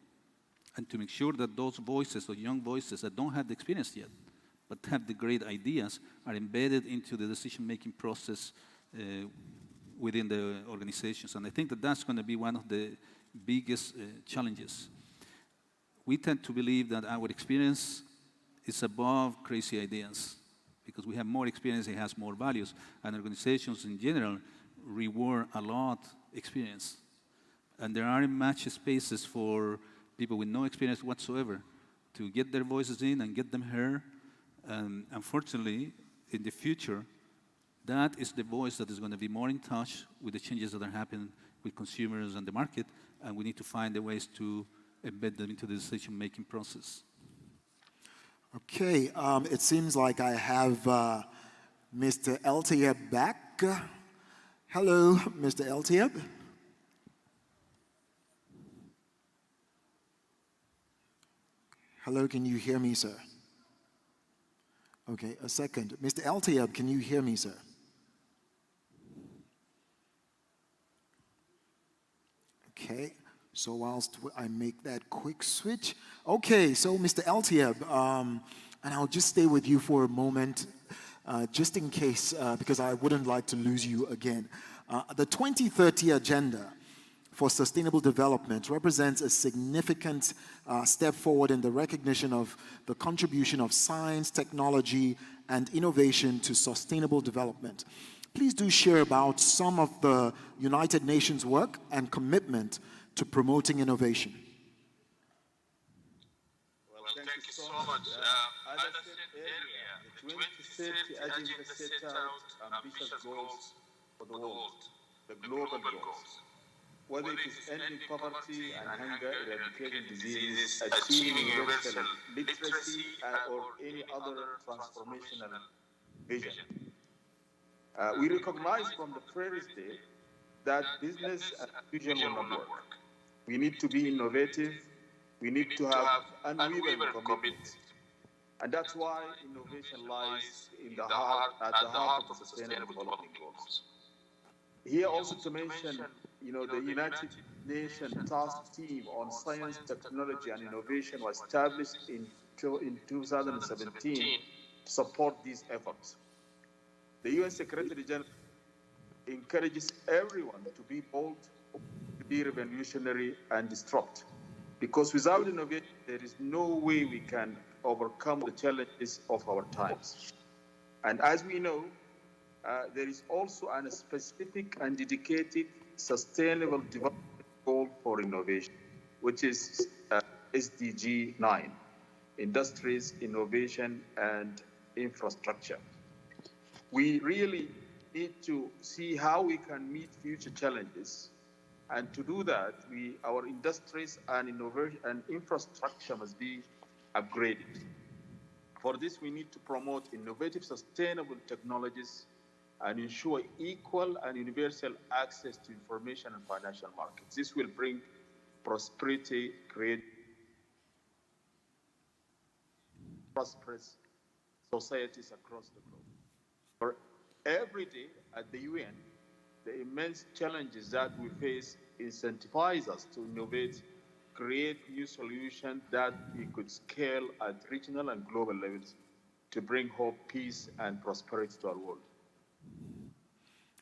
and to make sure that those voices or young voices that don't have the experience yet, but have the great ideas, are embedded into the decision-making process within the organizations. And I think that that's going to be one of the biggest challenges. We tend to believe that our experience is above crazy ideas, because we have more experience, it has more values, and organizations in general reward a lot experience. And there aren't much spaces for people with no experience whatsoever to get their voices in and get them heard. Unfortunately, in the future, that is the voice that is going to be more in touch with the changes that are happening with consumers and the market, and we need to find the ways to embed them into the decision-making process. Okay, it seems like I have Mr. Eltieb back. Hello, Mr. Eltieb. Hello, can you hear me, sir? Okay, a second. Mr. Eltieb, can you hear me, sir? Okay, so whilst I make that quick switch. Okay, so Mr. Eltieb, and I'll just stay with you for a moment, just in case, because I wouldn't like to lose you again. The 2030 Agenda for Sustainable Development represents a significant step forward in the recognition of the contribution of science, technology, and innovation to sustainable development. Please do share about some of the United Nations work and commitment to promoting innovation. Well, thank you so much. As I said earlier, the 2030 agenda set out ambitious goals for the world, the global goals. Whether it is ending poverty and hunger, eradicating diseases, achieving universal literacy, or any other transformational vision. We recognize from the first day that business as usual will not work. We need to be innovative. We need to have unwavering commitment. And that's why innovation lies at the heart of the Sustainable Development Goals. Here also to mention, the United Nations Task Team on Science, Technology, and Innovation was established in 2017 to support these efforts. The UN Secretary General encourages everyone to be bold, to be revolutionary, and disrupt. Because without innovation, there is no way we can overcome the challenges of our times. And as we know, there is also a specific and dedicated sustainable development goal for innovation, which is SDG 9, Industries, Innovation, and Infrastructure. We really need to see how we can meet future challenges. And to do that, our industries and innovation and infrastructure must be upgraded. For this, we need to promote innovative, sustainable technologies and ensure equal and universal access to information and financial markets. This will bring prosperity, create prosperous societies across the globe. For every day at the UN, the immense challenges that we face incentivize us to innovate, create new solutions that we could scale at regional and global levels to bring hope, peace, and prosperity to our world.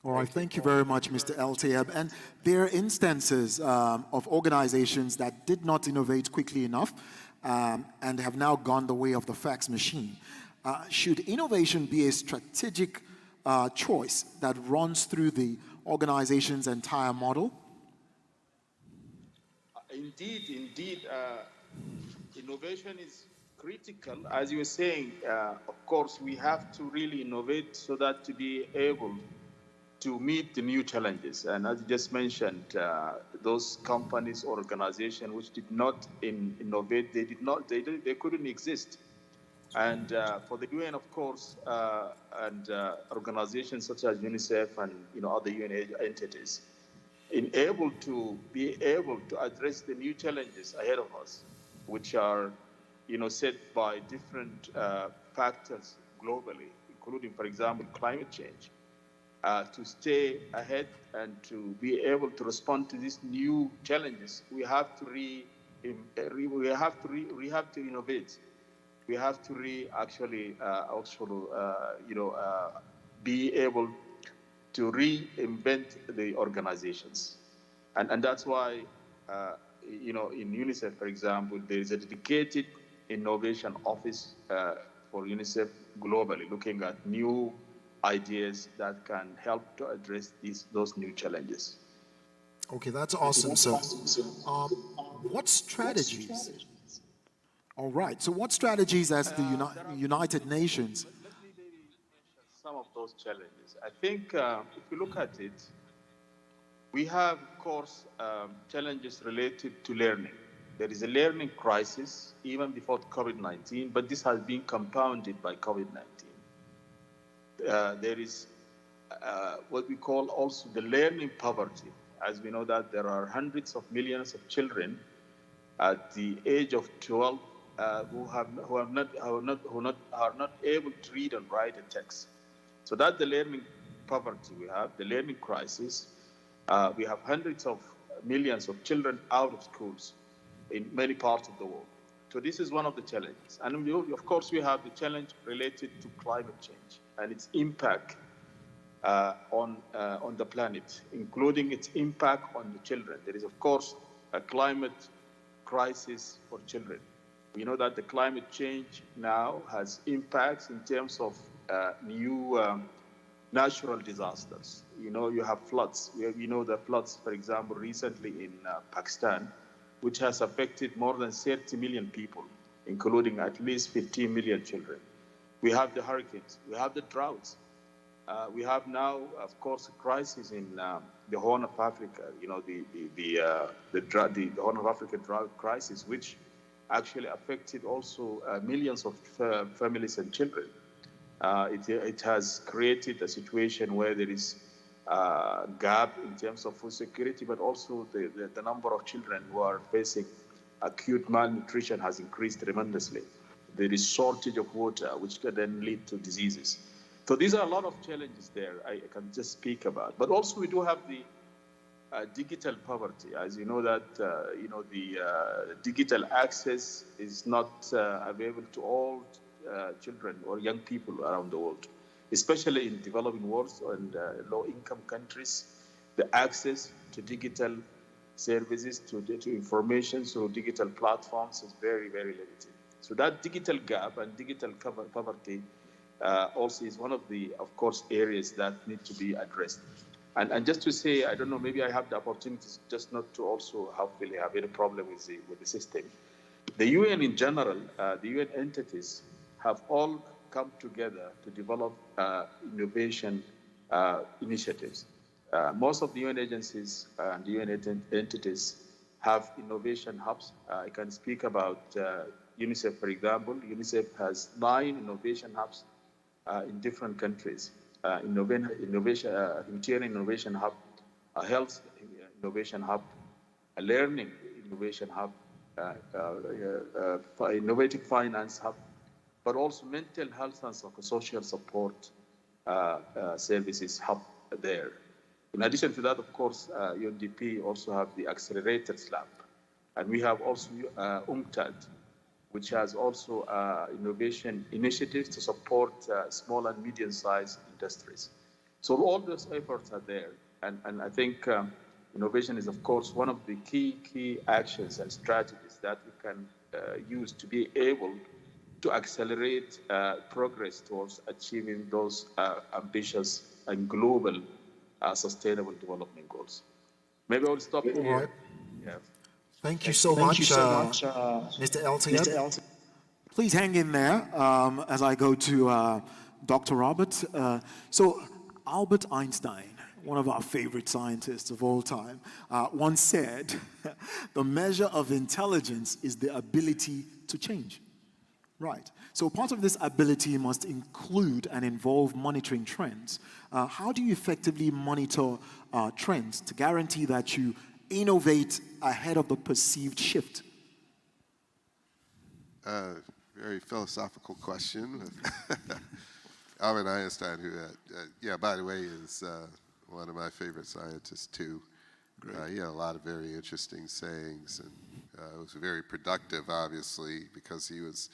All right, thank you very much, Mr. El-Tayeb. And there are instances of organizations that did not innovate quickly enough and have now gone the way of the fax machine. Should innovation be a strategic choice that runs through the organization's entire model? Indeed, innovation is critical. As you were saying, of course, we have to really innovate so that to be able to meet the new challenges. And as you just mentioned, those companies or organizations which did not innovate, they couldn't exist. And for the UN, of course, and organizations such as UNICEF and other UN entities, be able to address the new challenges ahead of us, which are set by different factors globally, including, for example, climate change. To stay ahead and to be able to respond to these new challenges, we have to innovate. We have to be able to reinvent the organizations, and that's why in UNICEF, for example, there is a dedicated innovation office for UNICEF globally, looking at new ideas that can help to address those new challenges. Okay, that's awesome. So, what strategies? All right. So, what strategies as the United Nations? Let me maybe mention some of those challenges. I think if you look at it, we have, of course, challenges related to learning. There is a learning crisis even before COVID-19, but this has been compounded by COVID-19. There is what we call also the learning poverty, as we know that there are hundreds of millions of children at the age of 12 who are not able to read and write a text. So that's the learning poverty we have, the learning crisis. We have hundreds of millions of children out of schools in many parts of the world. So this is one of the challenges. And of course, we have the challenge related to climate change and its impact on the planet, including its impact on the children. There is, of course, a climate crisis for children. We know that the climate change now has impacts in terms of new natural disasters. You have floods. We know the floods, for example, recently in Pakistan, which has affected more than 30 million people, including at least 15 million children. We have the hurricanes. We have the droughts. We have now, of course, a crisis in the Horn of Africa. The Horn of Africa drought crisis, which actually affected also millions of families and children. It has created a situation where there is a gap in terms of food security, but also the number of children who are facing acute malnutrition has increased tremendously. There is shortage of water, which can then lead to diseases. So these are a lot of challenges there I can just speak about. But also we do have the digital poverty. As you know that, the digital access is not available to all children or young people around the world, especially in developing worlds and low-income countries. The access to digital services, to information through digital platforms is very, very limited. So that digital gap and digital poverty also is one of the, of course, areas that need to be addressed. And just to say, I don't know, maybe I have the opportunities just not to also hopefully have any problem with the system. The UN in general, the UN entities have all come together to develop innovation initiatives. Most of the UN agencies and the UN entities have innovation hubs. I can speak about UNICEF, for example. UNICEF has 9 innovation hubs in different countries. Humanitarian innovation hub, a health innovation hub, a learning innovation hub, innovative finance hub, but also mental health and psychosocial support services hub there. In addition to that, of course, UNDP also have the accelerators lab. And we have also UNCTAD, which has also innovation initiatives to support small and medium-sized industries. So all those efforts are there. And I think innovation is, of course, one of the key actions and strategies that we can use to be able to accelerate progress towards achieving those ambitious and global sustainable development goals. Maybe I'll stop here. All right. Yeah. Thank you so much, Mr. Eltier. Please hang in there as I go to Dr. Robert. So Albert Einstein, one of our favorite scientists of all time, once said, the measure of intelligence is the ability to change. Right. So part of this ability must include and involve monitoring trends. How do you effectively monitor trends to guarantee that you innovate ahead of the perceived shift? Very philosophical question. Albert Einstein, who, by the way, is one of my favorite scientists too. He had a lot of very interesting sayings, and it was very productive, obviously, because he was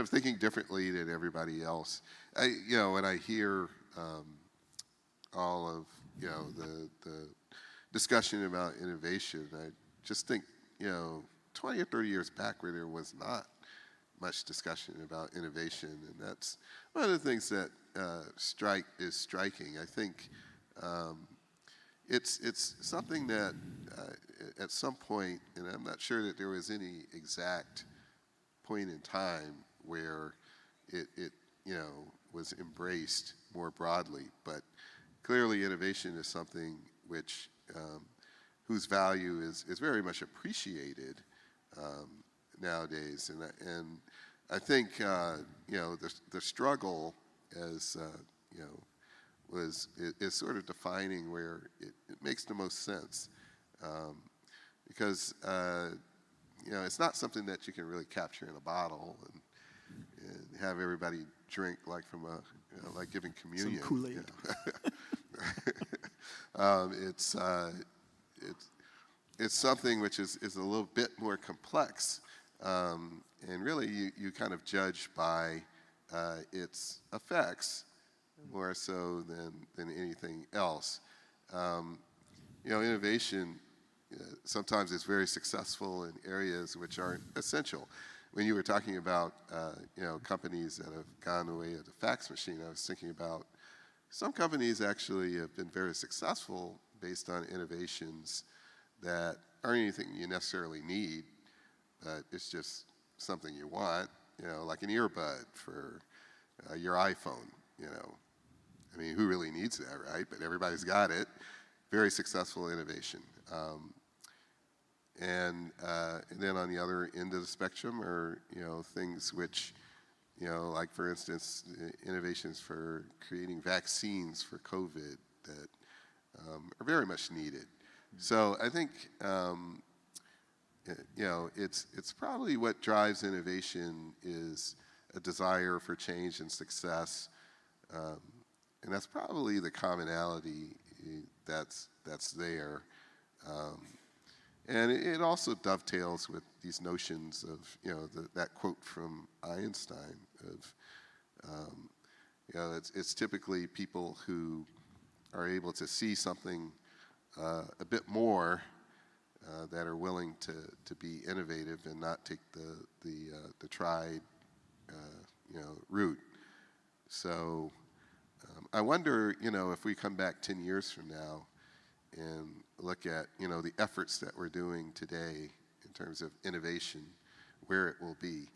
thinking differently than everybody else. When I hear all of the discussion about innovation, I just think 20 or 30 years back, where there was not much discussion about innovation, and that's one of the things that is striking. I think it's something that at some point, and I'm not sure that there was any exact point in time where it was embraced more broadly, but clearly innovation is something which whose value is very much appreciated nowadays, and I think the struggle as is sort of defining where it makes the most sense, because it's not something that you can really capture in a bottle and have everybody drink like from like giving communion. Some Kool-Aid. It's something which is a little bit more complex, and really you kind of judge by its effects more so than anything else. Innovation sometimes is very successful in areas which aren't essential. When you were talking about companies that have gone the way of the fax machine, I was thinking about some companies actually have been very successful based on innovations that aren't anything you necessarily need, but it's just something you want, like an earbud for your iPhone. I mean, who really needs that, right? But everybody's got it. Very successful innovation. And then on the other end of the spectrum are things which like, for instance, innovations for creating vaccines for COVID that are very much needed. So I think it's probably what drives innovation is a desire for change and success, and that's probably the commonality that's there. And it also dovetails with these notions of, that quote from Einstein of, it's typically people who are able to see something a bit more that are willing to be innovative and not take the tried, route. So I wonder, if we come back 10 years from now and look at, the efforts that we're doing today in terms of innovation, where it will be.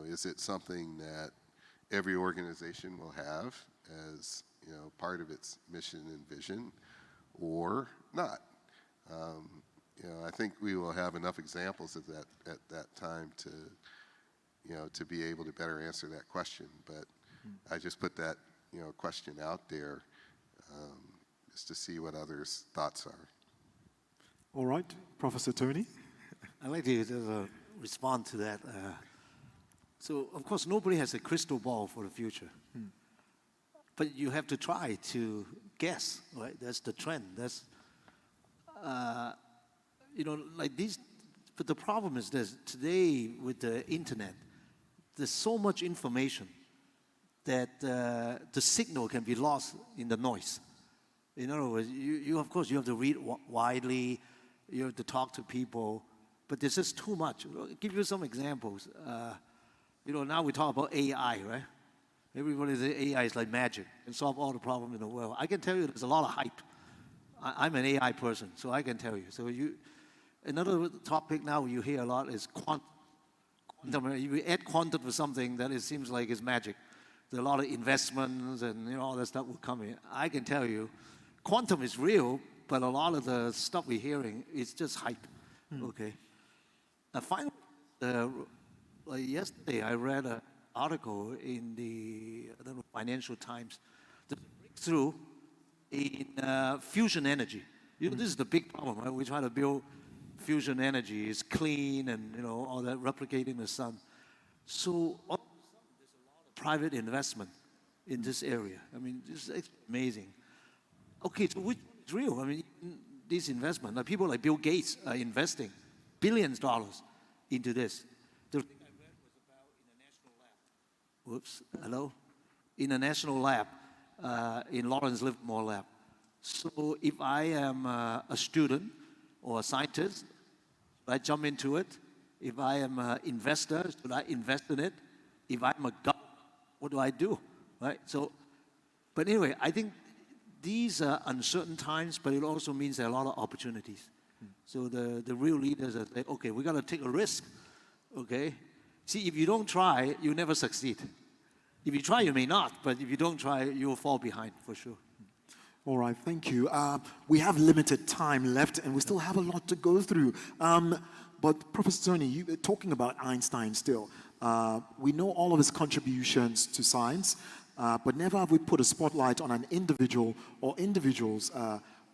Is it something that every organization will have as, part of its mission and vision, or not? I think we will have enough examples of that at that time to, to be able to better answer that question. But I just put that, question out there just to see what others' thoughts are. All right, Professor Tony. I'd like to respond to that. So, of course, nobody has a crystal ball for the future. But you have to try to guess, right? That's the trend. That's, like these. But the problem is this: today with the internet, there's so much information that the signal can be lost in the noise. In other words, you of course you have to read widely, you have to talk to people, but there's just too much. I'll give you some examples. Now we talk about AI, right? Everybody says AI is like magic and solve all the problems in the world. I can tell you there's a lot of hype. I'm an AI person, so I can tell you. So another topic now you hear a lot is quantum. You add quantum to something that it seems like is magic. There are a lot of investments and all that stuff will come in. I can tell you, quantum is real, but a lot of the stuff we're hearing is just hype. Okay. Finally, like yesterday, I read an article in the Financial Times, the breakthrough in fusion energy. This is the big problem, right? We try to build fusion energy. It's clean and all that, replicating the sun. So all of a sudden, there's a lot of private investment in this area. I mean, it's amazing. Okay, so which one is real? I mean, this investment, like people like Bill Gates are investing billions of dollars into this. The thing I read was about in a national lab. Whoops, hello? In a national lab, in Lawrence Livermore Lab. So if I am a student or a scientist, should I jump into it? If I am an investor, should I invest in it? If I'm a government, what do I do? Right? So, but anyway, I think these are uncertain times, but it also means there are a lot of opportunities. So the real leaders are saying, okay, we got to take a risk. Okay? See, if you don't try, you never succeed. If you try, you may not, but if you don't try, you will fall behind for sure. All right, thank you. We have limited time left, and we still have a lot to go through. But Professor Tony, you were talking about Einstein still. We know all of his contributions to science, but never have we put a spotlight on an individual or individuals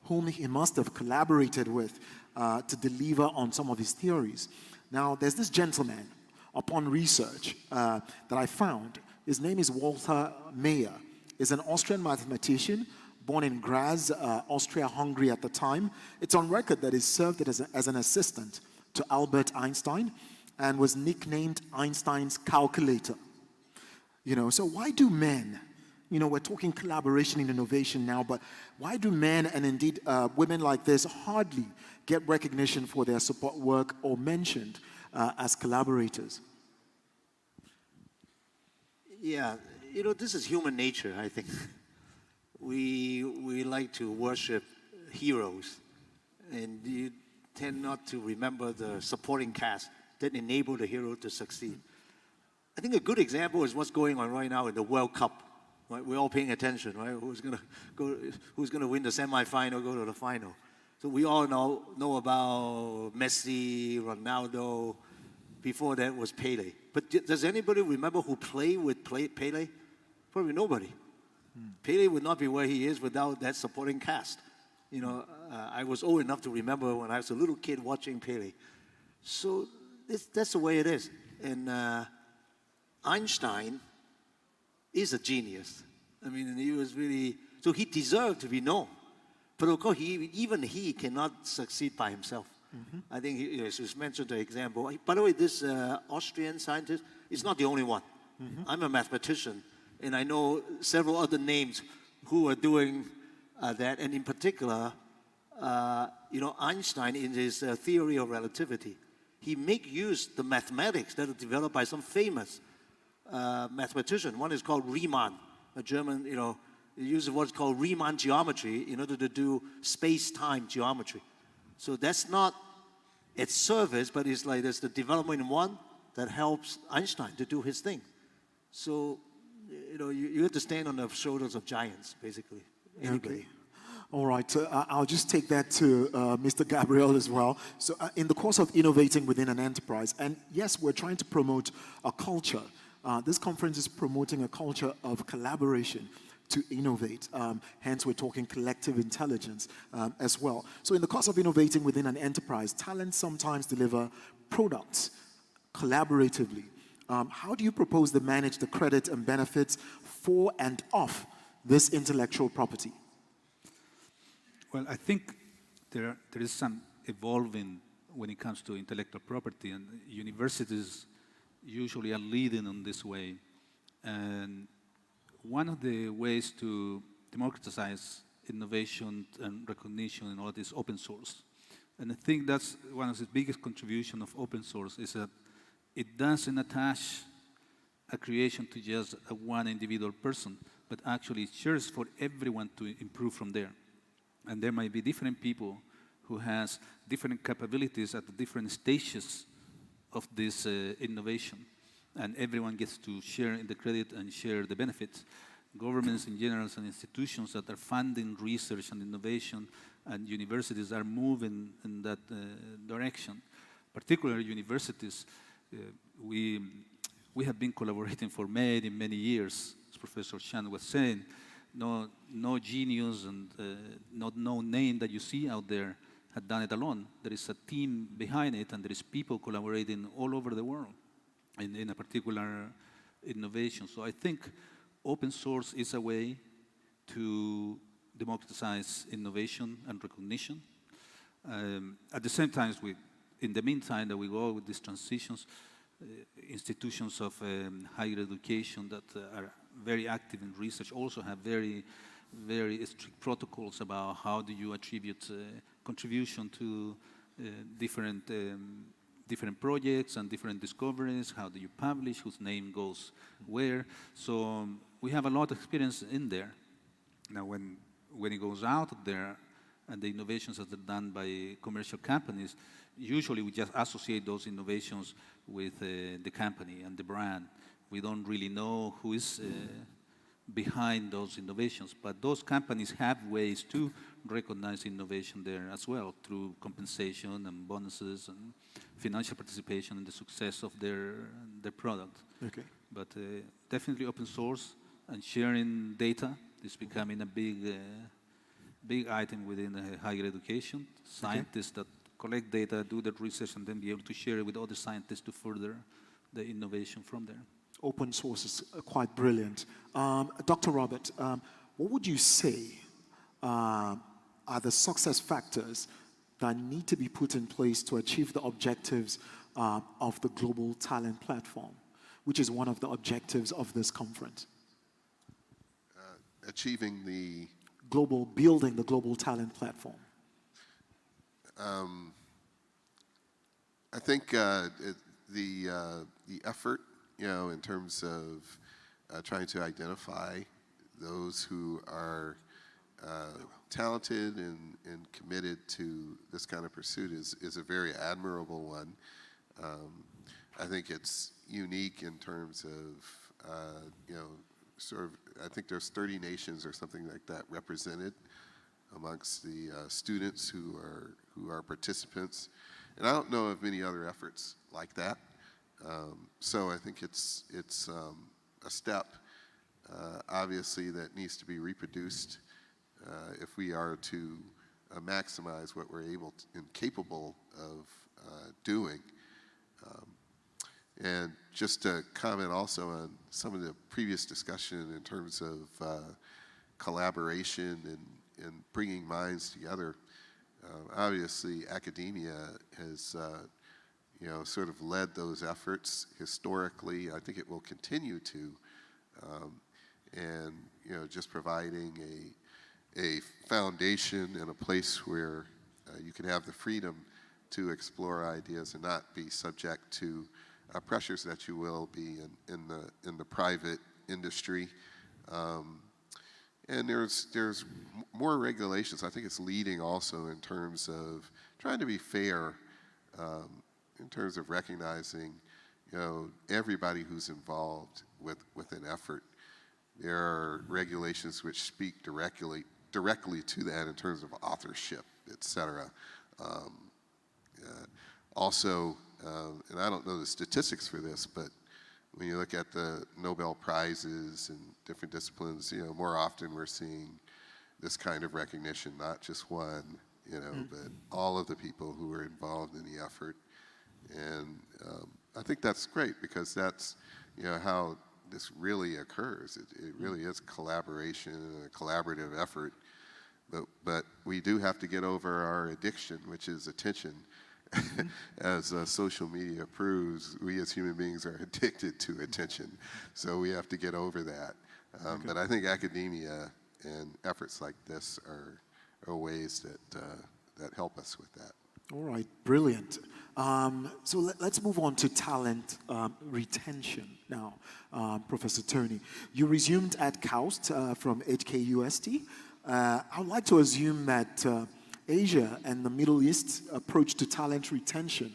whom he must have collaborated with to deliver on some of his theories. Now, there's this gentleman, upon research, that I found. His name is Walter Mayer. He's an Austrian mathematician, born in Graz, Austria-Hungary at the time. It's on record that he served as an assistant to Albert Einstein and was nicknamed Einstein's calculator. So why do men, we're talking collaboration and innovation now, but why do men and indeed women like this hardly get recognition for their support work or mentioned as collaborators? Yeah, this is human nature, I think. We like to worship heroes, and you tend not to remember the supporting cast that enable the hero to succeed. I think a good example is what's going on right now in the World Cup. Right? We're all paying attention, right? Who's gonna win the semifinal, go to the final? So we all know about Messi, Ronaldo. Before that was Pele. But does anybody remember who played with Pele? Probably nobody. Pele would not be where he is without that supporting cast. I was old enough to remember when I was a little kid watching Pele. So that's the way it is. And Einstein is a genius. I mean, he was really, so he deserved to be known. But of course, even he cannot succeed by himself. I think he was mentioned the example. By the way, this Austrian scientist is not the only one. I'm a mathematician, and I know several other names who are doing that. And in particular, Einstein, in his theory of relativity, he make use the mathematics that are developed by some famous mathematician. One is called Riemann, a German. He uses what's called Riemann geometry in order to do space-time geometry. So that's not its service, but it's like there's the development in one that helps Einstein to do his thing. So, you have to stand on the shoulders of giants, basically. Anybody. All right, I'll just take that to Mr. Gabriel as well. So, in the course of innovating within an enterprise, and yes, we're trying to promote a culture. This conference is promoting a culture of collaboration to innovate. Hence, we're talking collective intelligence as well. So, in the course of innovating within an enterprise, talents sometimes deliver products collaboratively. How do you propose to manage the credit and benefits for and of this intellectual property? Well, I think there is some evolving when it comes to intellectual property, and universities usually are leading on this way. And one of the ways to democratize innovation and recognition and all this open source. And I think that's one of the biggest contributions of open source is that it doesn't attach a creation to just one individual person, but actually it shares for everyone to improve from there. And there might be different people who has different capabilities at the different stages of this innovation. And everyone gets to share in the credit and share the benefits. Governments in general and institutions that are funding research and innovation and universities are moving in that direction. Particularly universities, we have been collaborating for many years, as Professor Chan was saying. No genius and no name that you see out there had done it alone. There is a team behind it, and there is people collaborating all over the world in a particular innovation. So I think open source is a way to democratize innovation and recognition. At the same time, in the meantime that we go with these transitions, institutions of higher education that are very active in research also have very strict protocols about how do you attribute contribution to different projects and different discoveries, how do you publish, whose name goes where. So we have a lot of experience in there. Now when it goes out there and the innovations that are done by commercial companies, usually we just associate those innovations with the company and the brand. We don't really know who is behind those innovations, but those companies have ways to recognize innovation there as well through compensation and bonuses and financial participation in the success of their product. Okay. But definitely open source and sharing data is becoming a big item within higher education. Scientists that collect data, do the research, and then be able to share it with other scientists to further the innovation from there. Open source is quite brilliant. Dr. Robert, what would you say are the success factors that need to be put in place to achieve the objectives of the Global Talent Platform, which is one of the objectives of this conference? Achieving the building the Global Talent Platform. I think the effort, in terms of trying to identify those who are talented and committed to this kind of pursuit is a very admirable one. I think it's unique in terms of, I think there's 30 nations or something like that represented amongst the students who are participants. And I don't know of many other efforts like that. So I think it's a step, obviously, that needs to be reproduced if we are to maximize what we're able to, and capable of doing. And just to comment also on some of the previous discussion in terms of collaboration and bringing minds together. Obviously, academia has sort of led those efforts historically. I think it will continue to. And just providing a foundation and a place where you can have the freedom to explore ideas and not be subject to pressures that you will be in the private industry. And there's more regulations. I think it's leading also in terms of trying to be fair in terms of recognizing everybody who's involved with an effort. There are regulations which speak directly directly to that in terms of authorship, et cetera. Also, and I don't know the statistics for this, but when you look at the Nobel Prizes in different disciplines, more often we're seeing this kind of recognition, not just one, but all of the people who were involved in the effort. And I think that's great because that's, how this really occurs. It really is collaboration and a collaborative effort. But we do have to get over our addiction, which is attention. As social media proves, we as human beings are addicted to attention. So we have to get over that. But I think academia and efforts like this are ways that help us with that. All right, brilliant. So let's move on to talent retention now. Professor Tony, you resumed at KAUST from HKUST. I would like to assume that Asia and the Middle East approach to talent retention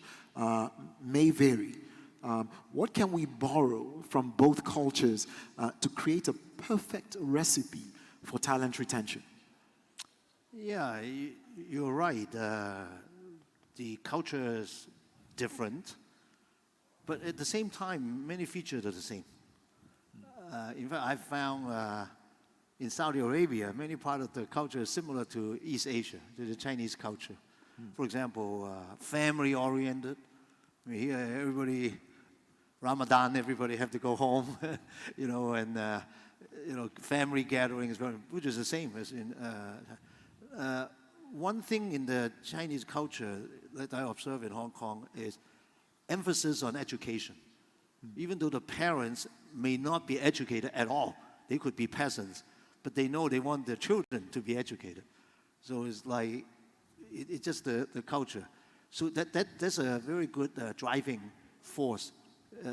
may vary. What can we borrow from both cultures to create a perfect recipe for talent retention? Yeah, you're right. The culture is different, but at the same time, many features are the same. In fact, I found in Saudi Arabia, many part of the culture is similar to East Asia, to the Chinese culture. For example, family-oriented. I mean, here, everybody, Ramadan, everybody have to go home, and family gatherings, which is the same as in. One thing in the Chinese culture that I observe in Hong Kong is emphasis on education. Even though the parents may not be educated at all, they could be peasants, but they know they want their children to be educated. So it's like, it's just the culture. So that's a very good driving force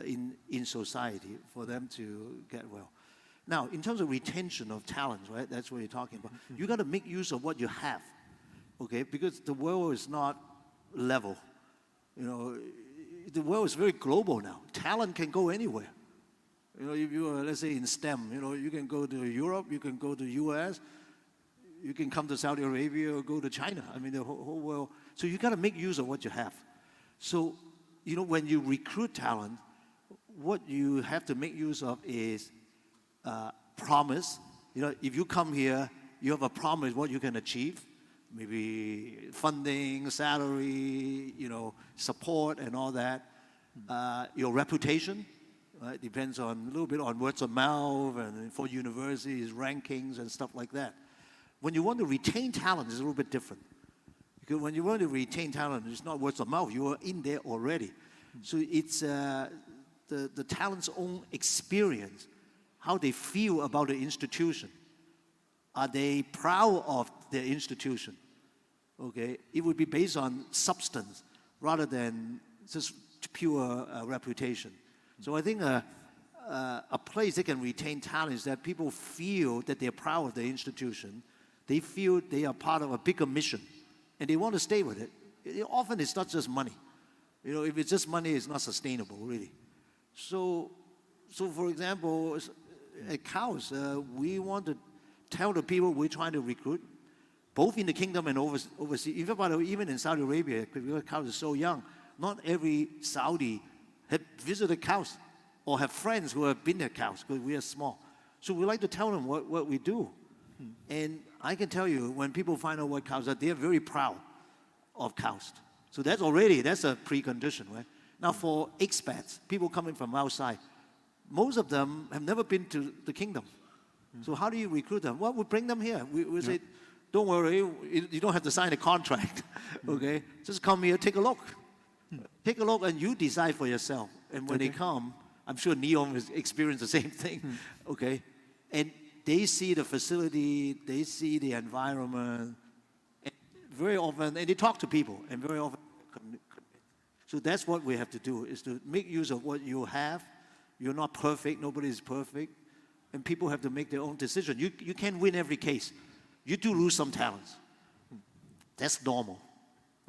in society for them to get well. Now, in terms of retention of talent, right, that's what you're talking about. You got to make use of what you have, okay? Because the world is not level. The world is very global now. Talent can go anywhere. If you are, let's say, in STEM, you can go to Europe, you can go to US, you can come to Saudi Arabia or go to China. I mean, the whole world. So you got to make use of what you have. So, when you recruit talent, what you have to make use of is promise. If you come here, you have a promise what you can achieve. Maybe funding, salary, support and all that. Your reputation. Right? Depends a little bit on words of mouth and for universities, rankings and stuff like that. When you want to retain talent, it's a little bit different. Because when you want to retain talent, it's not words of mouth. You are in there already. So it's the talent's own experience, how they feel about the institution. Are they proud of their institution? Okay, it would be based on substance rather than just pure reputation. So I think a place that can retain talent is that people feel that they're proud of the institution. They feel they are part of a bigger mission, and they want to stay with it. Often it's not just money. If it's just money, it's not sustainable, really. So for example, at KAUST, we want to tell the people we're trying to recruit, both in the kingdom and overseas. Even in Saudi Arabia, because KAUST is so young, not every Saudi had visited KAUST or have friends who have been at KAUST because we are small. So we like to tell them what we do. And I can tell you, when people find out what KAUST are, they're very proud of KAUST. So that's a precondition, right? Now for expats, people coming from outside, most of them have never been to the kingdom. So how do you recruit them? Well, we bring them here. We say, don't worry, you don't have to sign a contract, okay? Just come here, take a look. Take a look and you decide for yourself. And when they come, I'm sure Neom has experienced the same thing, okay? And they see the facility, they see the environment, and very often, and they talk to people, and very often, so that's what we have to do, is to make use of what you have. You're not perfect, nobody is perfect, and people have to make their own decision. You can't win every case. You do lose some talents. That's normal,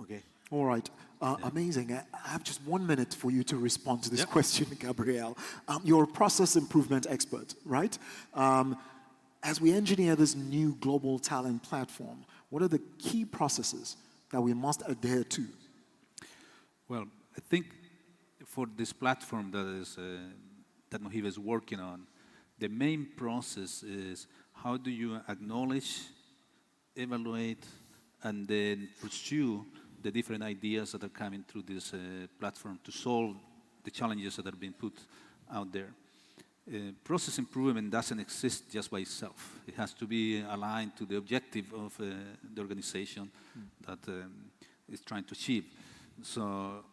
okay? All right. Amazing. I have just 1 minute for you to respond to this question, Gabrielle. You're a process improvement expert, right? as we engineer this new global talent platform, what are the key processes that we must adhere to? Well, I think for this platform that Mohiba is working on, the main process is how do you acknowledge, evaluate, and then pursue the different ideas that are coming through this platform to solve the challenges that are being put out there. Process improvement doesn't exist just by itself. It has to be aligned to the objective of the organization that is trying to achieve. So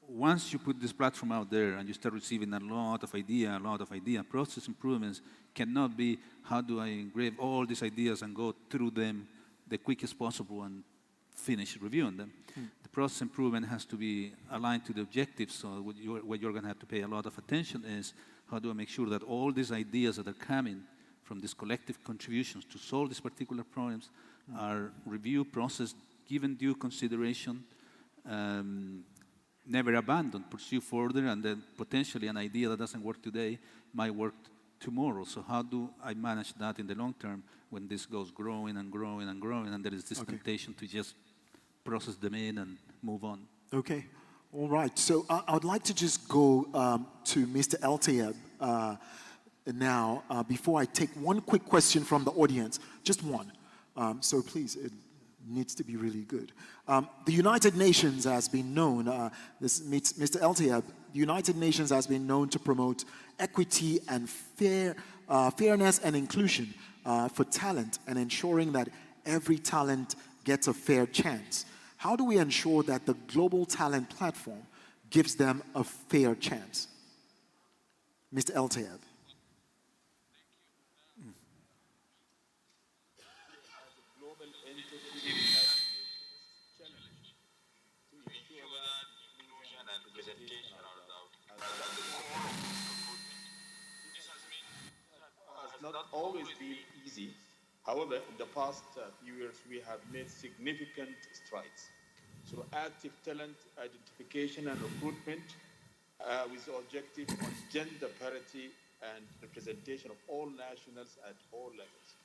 once you put this platform out there and you start receiving a lot of idea, process improvements cannot be how do I engrave all these ideas and go through them the quickest possible and finish reviewing them. The process improvement has to be aligned to the objectives. So what you're going to have to pay a lot of attention is how do I make sure that all these ideas that are coming from these collective contributions to solve these particular problems are reviewed, processed, given due consideration, never abandoned, pursue further, and then potentially an idea that doesn't work today might work tomorrow. So how do I manage that in the long term when this goes growing and growing and growing, and there is this temptation to just process them in and move on? Okay, all right. So I would like to just go to Mr. Eltiab now before I take one quick question from the audience, just one. So please, it needs to be really good. The United Nations has been known, this meets Mr. Eltiab, the United Nations has been known to promote equity and fairness and inclusion for talent and ensuring that every talent gets a fair chance. How do we ensure that the global talent platform gives them a fair chance? Mr. Eltiab. Global entity has challenge to ensure that inclusion and representation are at the core of recruitment. This has not always been easy. However, in the past few years, we have made significant strides through active talent identification and recruitment with the objective on gender parity and representation of all nationals at all levels.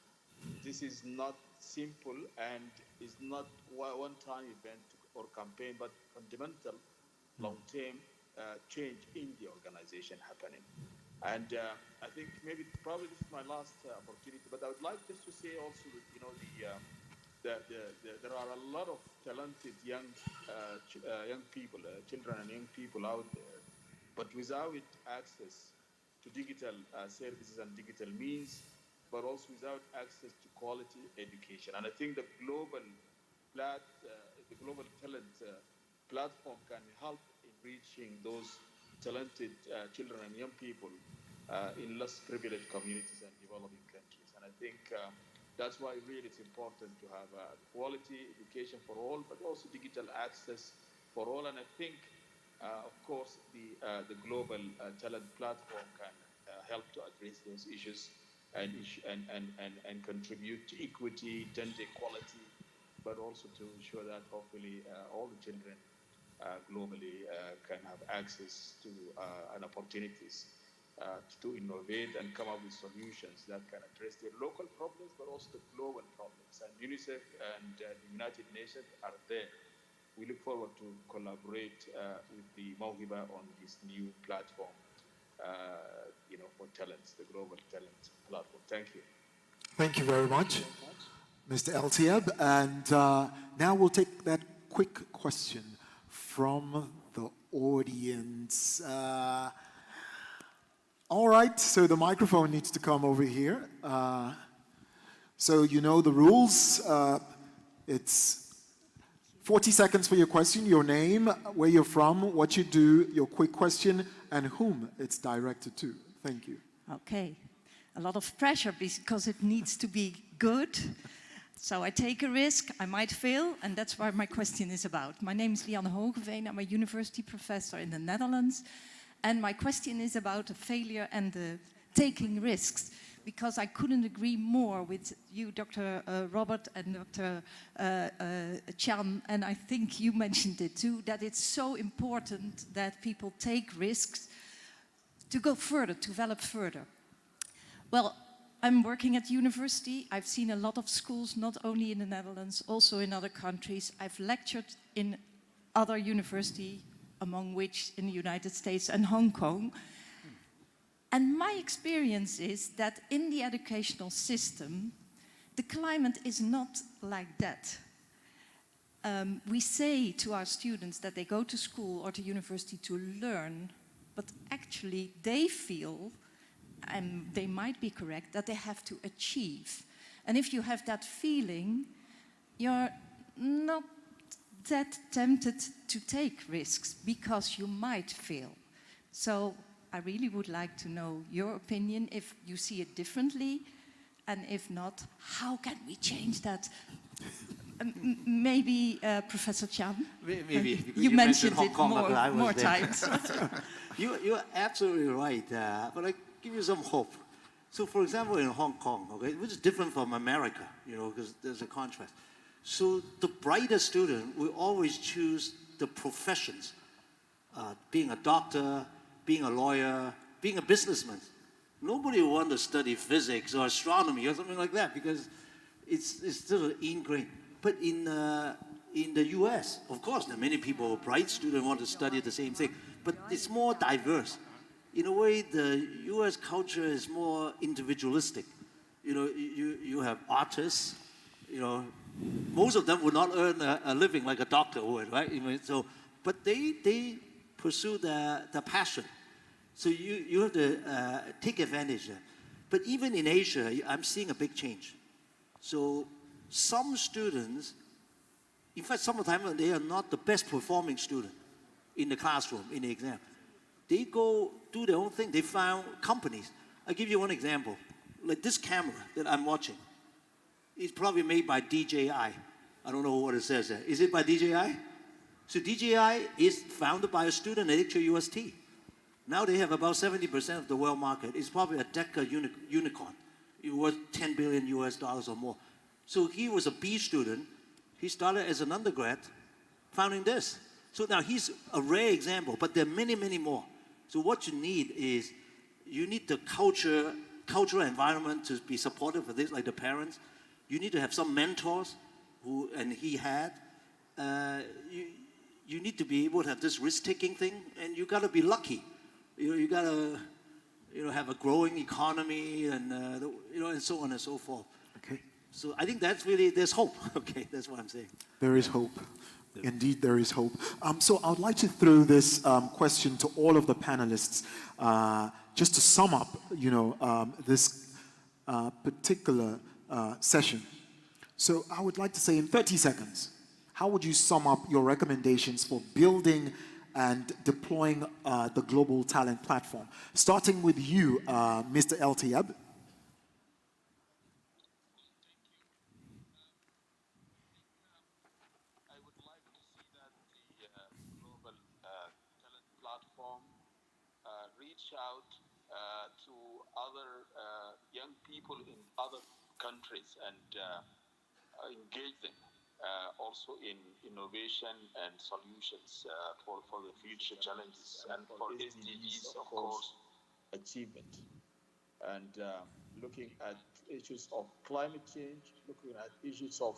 This is not simple and is not one-time event or campaign, but fundamental long-term change in the organization happening. And I think probably this is my last opportunity, but I would like just to say also that, you know, there are a lot of talented young people, children and young people out there, but without access to digital services and digital means, but also without access to quality education. And I think the global talent platform can help in reaching those talented children and young people in less privileged communities and developing countries. And I think that's why really it's important to have quality education for all, but also digital access for all. And I think, of course, the global talent platform can help to address those issues and contribute to equity, gender equality, but also to ensure that hopefully all the children globally can have access to and opportunities to innovate and come up with solutions that can address their local problems, but also the global problems. And UNICEF and the United Nations are there. We look forward to collaborate with the Mohiba on this new platform, for talents, the global talent platform. Thank you. Thank you very much, Mr. Eltiab. And now we'll take that quick question from the audience. All right, so the microphone needs to come over here. So you know the rules. It's 40 seconds for your question, your name, where you're from, what you do, your quick question, and whom it's directed to. Thank you. Okay. A lot of pressure because it needs to be good. So I take a risk, I might fail, and that's what my question is about. My name is Lianne Hogeveen, I'm a university professor in the Netherlands. And my question is about the failure and the taking risks, because I couldn't agree more with you, Dr. Robert and Dr. Chan, and I think you mentioned it too, that it's so important that people take risks to go further, to develop further. Well, I'm working at university. I've seen a lot of schools, not only in the Netherlands, also in other countries. I've lectured in other universities, among which in the United States and Hong Kong. And my experience is that in the educational system, the climate is not like that. We say to our students that they go to school or to university to learn, but actually they feel, and they might be correct, that they have to achieve. And if you have that feeling, you're not that tempted to take risks because you might fail. So I really would like to know your opinion, if you see it differently, and if not, how can we change that? Maybe Professor Chan? Maybe. Because You mentioned Hong it Kong, but I was more there. times. You're absolutely right, but I give you some hope. So, for example, in Hong Kong, okay, which is different from America, you know, because there's a contrast. So the brighter student will always choose the professions, being a doctor, being a lawyer, being a businessman. Nobody will want to study physics or astronomy or something like that because it's still ingrained. But in the US, of course, there are many people, bright students want to study the same thing, but it's more diverse. In a way, the US culture is more individualistic. You know, you have artists, you know, most of them would not earn a living like a doctor would, right? I mean, so, but they pursue the passion. So you have to take advantage of that. But even in Asia, I'm seeing a big change. So some students, in fact, some of the time they are not the best performing student in the classroom, in the exam. They go do their own thing. They found companies. I'll give you one example. Like this camera that I'm watching. It's probably made by DJI. I don't know what it says there. Is it by DJI? So DJI is founded by a student at HUST. Now they have about 70% of the world market. It's probably a Deca unicorn. It worth $10 billion or more. So he was a B student. He started as an undergrad, founding this. So now he's a rare example, but there are many, many more. So what you need is, you need the cultural environment to be supportive of this, like the parents. You need to have some mentors, and he had. You need to be able to have this risk-taking thing, and you got to be lucky. You got to, have a growing economy, and and so on and so forth. Okay. So I think that's really, there's hope. Okay, that's what I'm saying. There is hope. Indeed, there is hope. So I would like to throw this question to all of the panelists, just to sum up, this particular session. So I would like to say in 30 seconds, how would you sum up your recommendations for building and deploying the Global Talent Platform? Starting with you, Mr. El-Tayeb. Reach out to other young people in other countries and engage them also in innovation and solutions for the future challenges and for SDGs, of course, achievement. And looking at issues of climate change, looking at issues of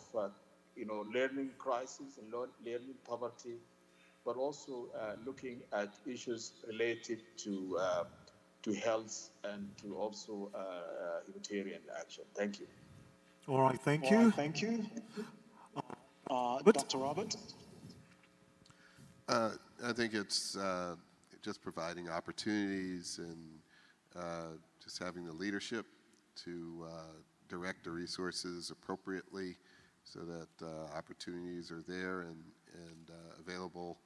learning crisis and learning poverty, but also looking at issues related to health and to also humanitarian action. Thank you. All right, thank you. Thank you. Dr. Robert? I think it's just providing opportunities and just having the leadership to direct the resources appropriately so that opportunities are there and available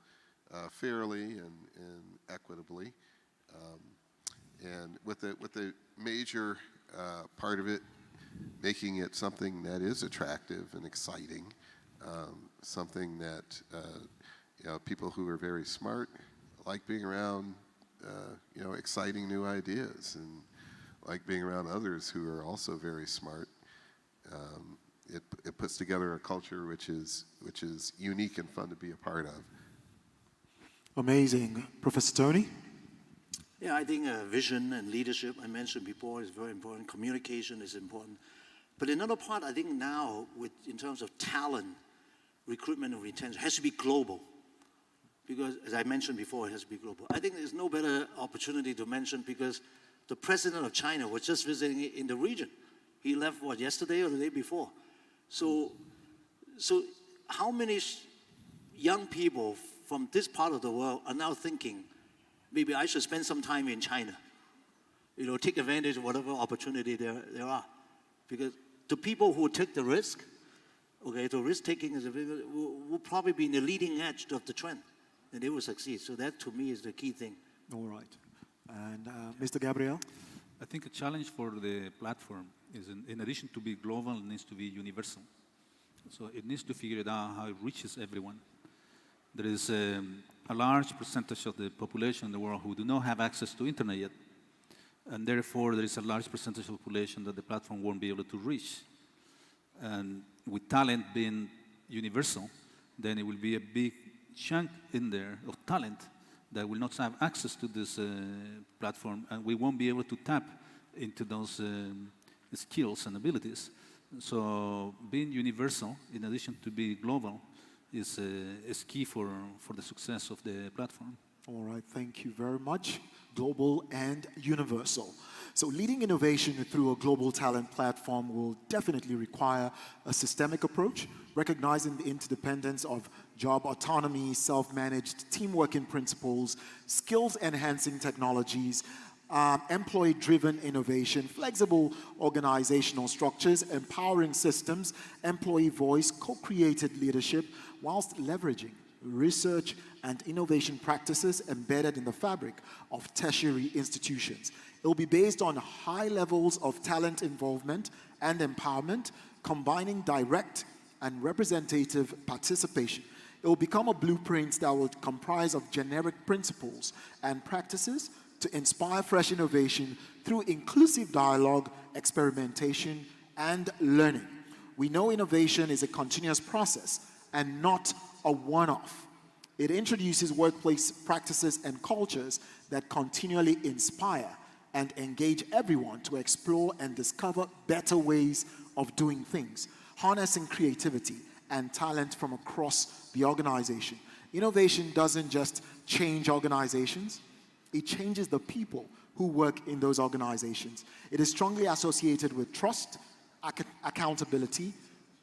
fairly and equitably. And with the major part of it, making it something that is attractive and exciting, something that people who are very smart like being around exciting new ideas, and like being around others who are also very smart. It puts together a culture which is unique and fun to be a part of. Amazing. Professor Tony? Yeah, I think vision and leadership, I mentioned before, is very important. Communication is important. But another part, I think now, in terms of talent, recruitment and retention, has to be global. Because, as I mentioned before, it has to be global. I think there's no better opportunity to mention because the president of China was just visiting in the region. He left, what, yesterday or the day before? So how many young people from this part of the world are now thinking, maybe I should spend some time in China, take advantage of whatever opportunity there are. Because the people who take the risk, okay, the risk taking will probably be in the leading edge of the trend, and they will succeed. So that, to me, is the key thing. All right. And Mr. Gabriel? I think a challenge for the platform is, in addition to be global, it needs to be universal. So it needs to figure it out how it reaches everyone. There is a large percentage of the population in the world who do not have access to internet yet. And therefore, there is a large percentage of the population that the platform won't be able to reach. And with talent being universal, then it will be a big chunk in there of talent that will not have access to this platform, and we won't be able to tap into those skills and abilities. So being universal, in addition to being global, is key for the success of the platform. All right, thank you very much. Global and universal. So leading innovation through a global talent platform will definitely require a systemic approach, recognizing the interdependence of job autonomy, self-managed team-working principles, skills-enhancing technologies, employee-driven innovation, flexible organizational structures, empowering systems, employee voice, co-created leadership, whilst leveraging research and innovation practices embedded in the fabric of tertiary institutions. It will be based on high levels of talent involvement and empowerment, combining direct and representative participation. It will become a blueprint that will comprise of generic principles and practices to inspire fresh innovation through inclusive dialogue, experimentation, and learning. We know innovation is a continuous process and not a one-off. It introduces workplace practices and cultures that continually inspire and engage everyone to explore and discover better ways of doing things, harnessing creativity and talent from across the organization. Innovation doesn't just change organizations, it changes the people who work in those organizations. It is strongly associated with trust, accountability,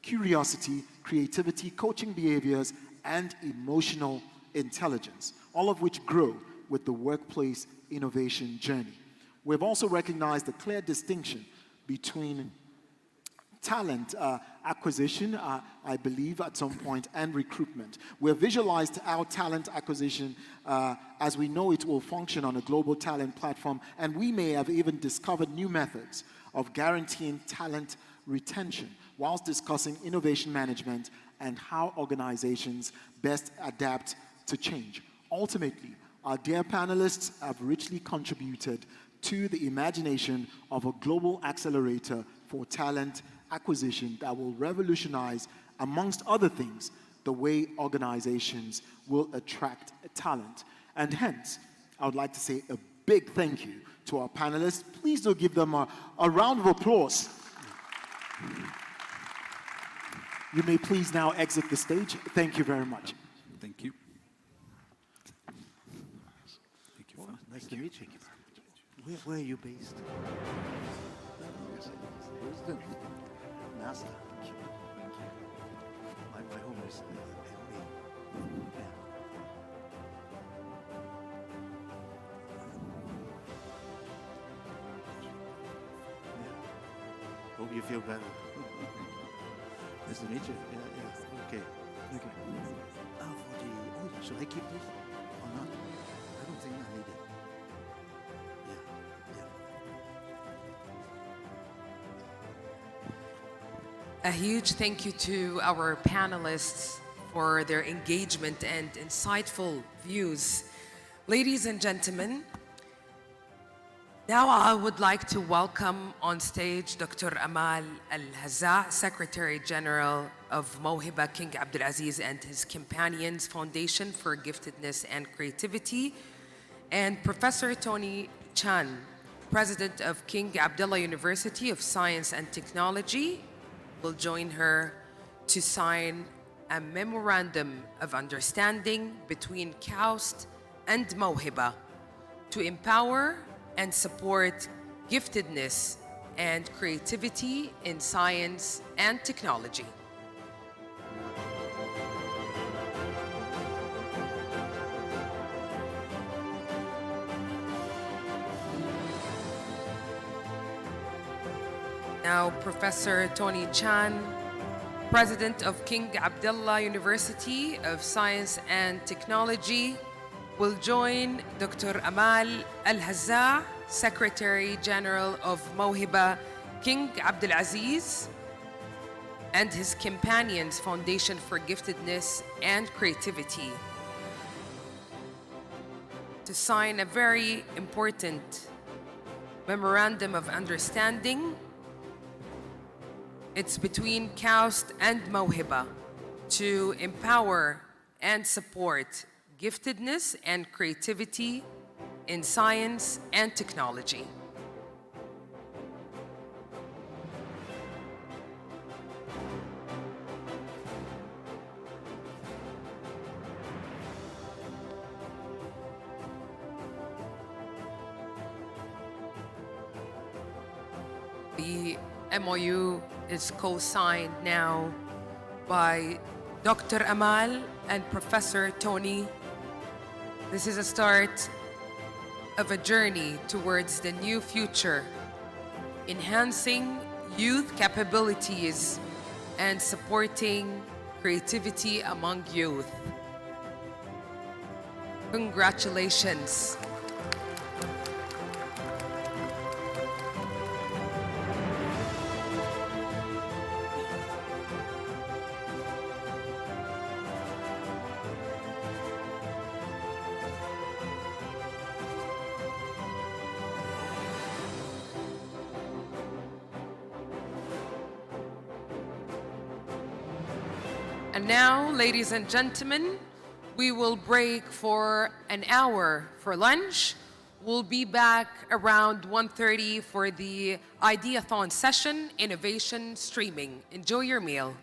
curiosity, creativity, coaching behaviors, and emotional intelligence, all of which grow with the workplace innovation journey. We've also recognized the clear distinction between talent acquisition, I believe at some point, and recruitment. We've visualized our talent acquisition as we know it will function on a global talent platform, and we may have even discovered new methods of guaranteeing talent retention whilst discussing innovation management and how organizations best adapt to change. Ultimately, our dear panelists have richly contributed to the imagination of a global accelerator for talent acquisition that will revolutionize, amongst other things, the way organizations will attract talent. And hence, I would like to say a big thank you to our panelists. Please do give them a round of applause. You may please now exit the stage. Thank you very much. Thank you. Well, nice to meet you. Where are you based? NASA. My home is LA. Yeah. Hope you feel better. Nice to meet you. Yeah. Okay. Okay. Should I keep this or not? I don't think I need it. A huge thank you to our panelists for their engagement and insightful views. Ladies and gentlemen, now I would like to welcome on stage Dr. Amal Al-Hazza, Secretary General of Mawhiba King Abdulaziz and his Companions Foundation for Giftedness and Creativity, and Professor Tony Chan, President of King Abdullah University of Science and Technology, will join her to sign a memorandum of understanding between KAUST and Mawhiba to empower and support giftedness and creativity in science and technology. Now, Professor Tony Chan, President of King Abdullah University of Science and Technology, will join Dr. Amal Al-Hazza, Secretary General of Mawhiba King Abdulaziz, and his companions Foundation for Giftedness and Creativity, to sign a very important memorandum of understanding. It's between KAUST and Mawhiba to empower and support giftedness and creativity in science and technology. The MOU is co-signed now by Dr. Amal and Professor Tony. This is a start of a journey towards the new future, enhancing youth capabilities and supporting creativity among youth. Congratulations. And now, ladies and gentlemen, we will break for an hour for lunch. We'll be back around 1:30 for the Ideathon session, Innovation Streaming. Enjoy your meal.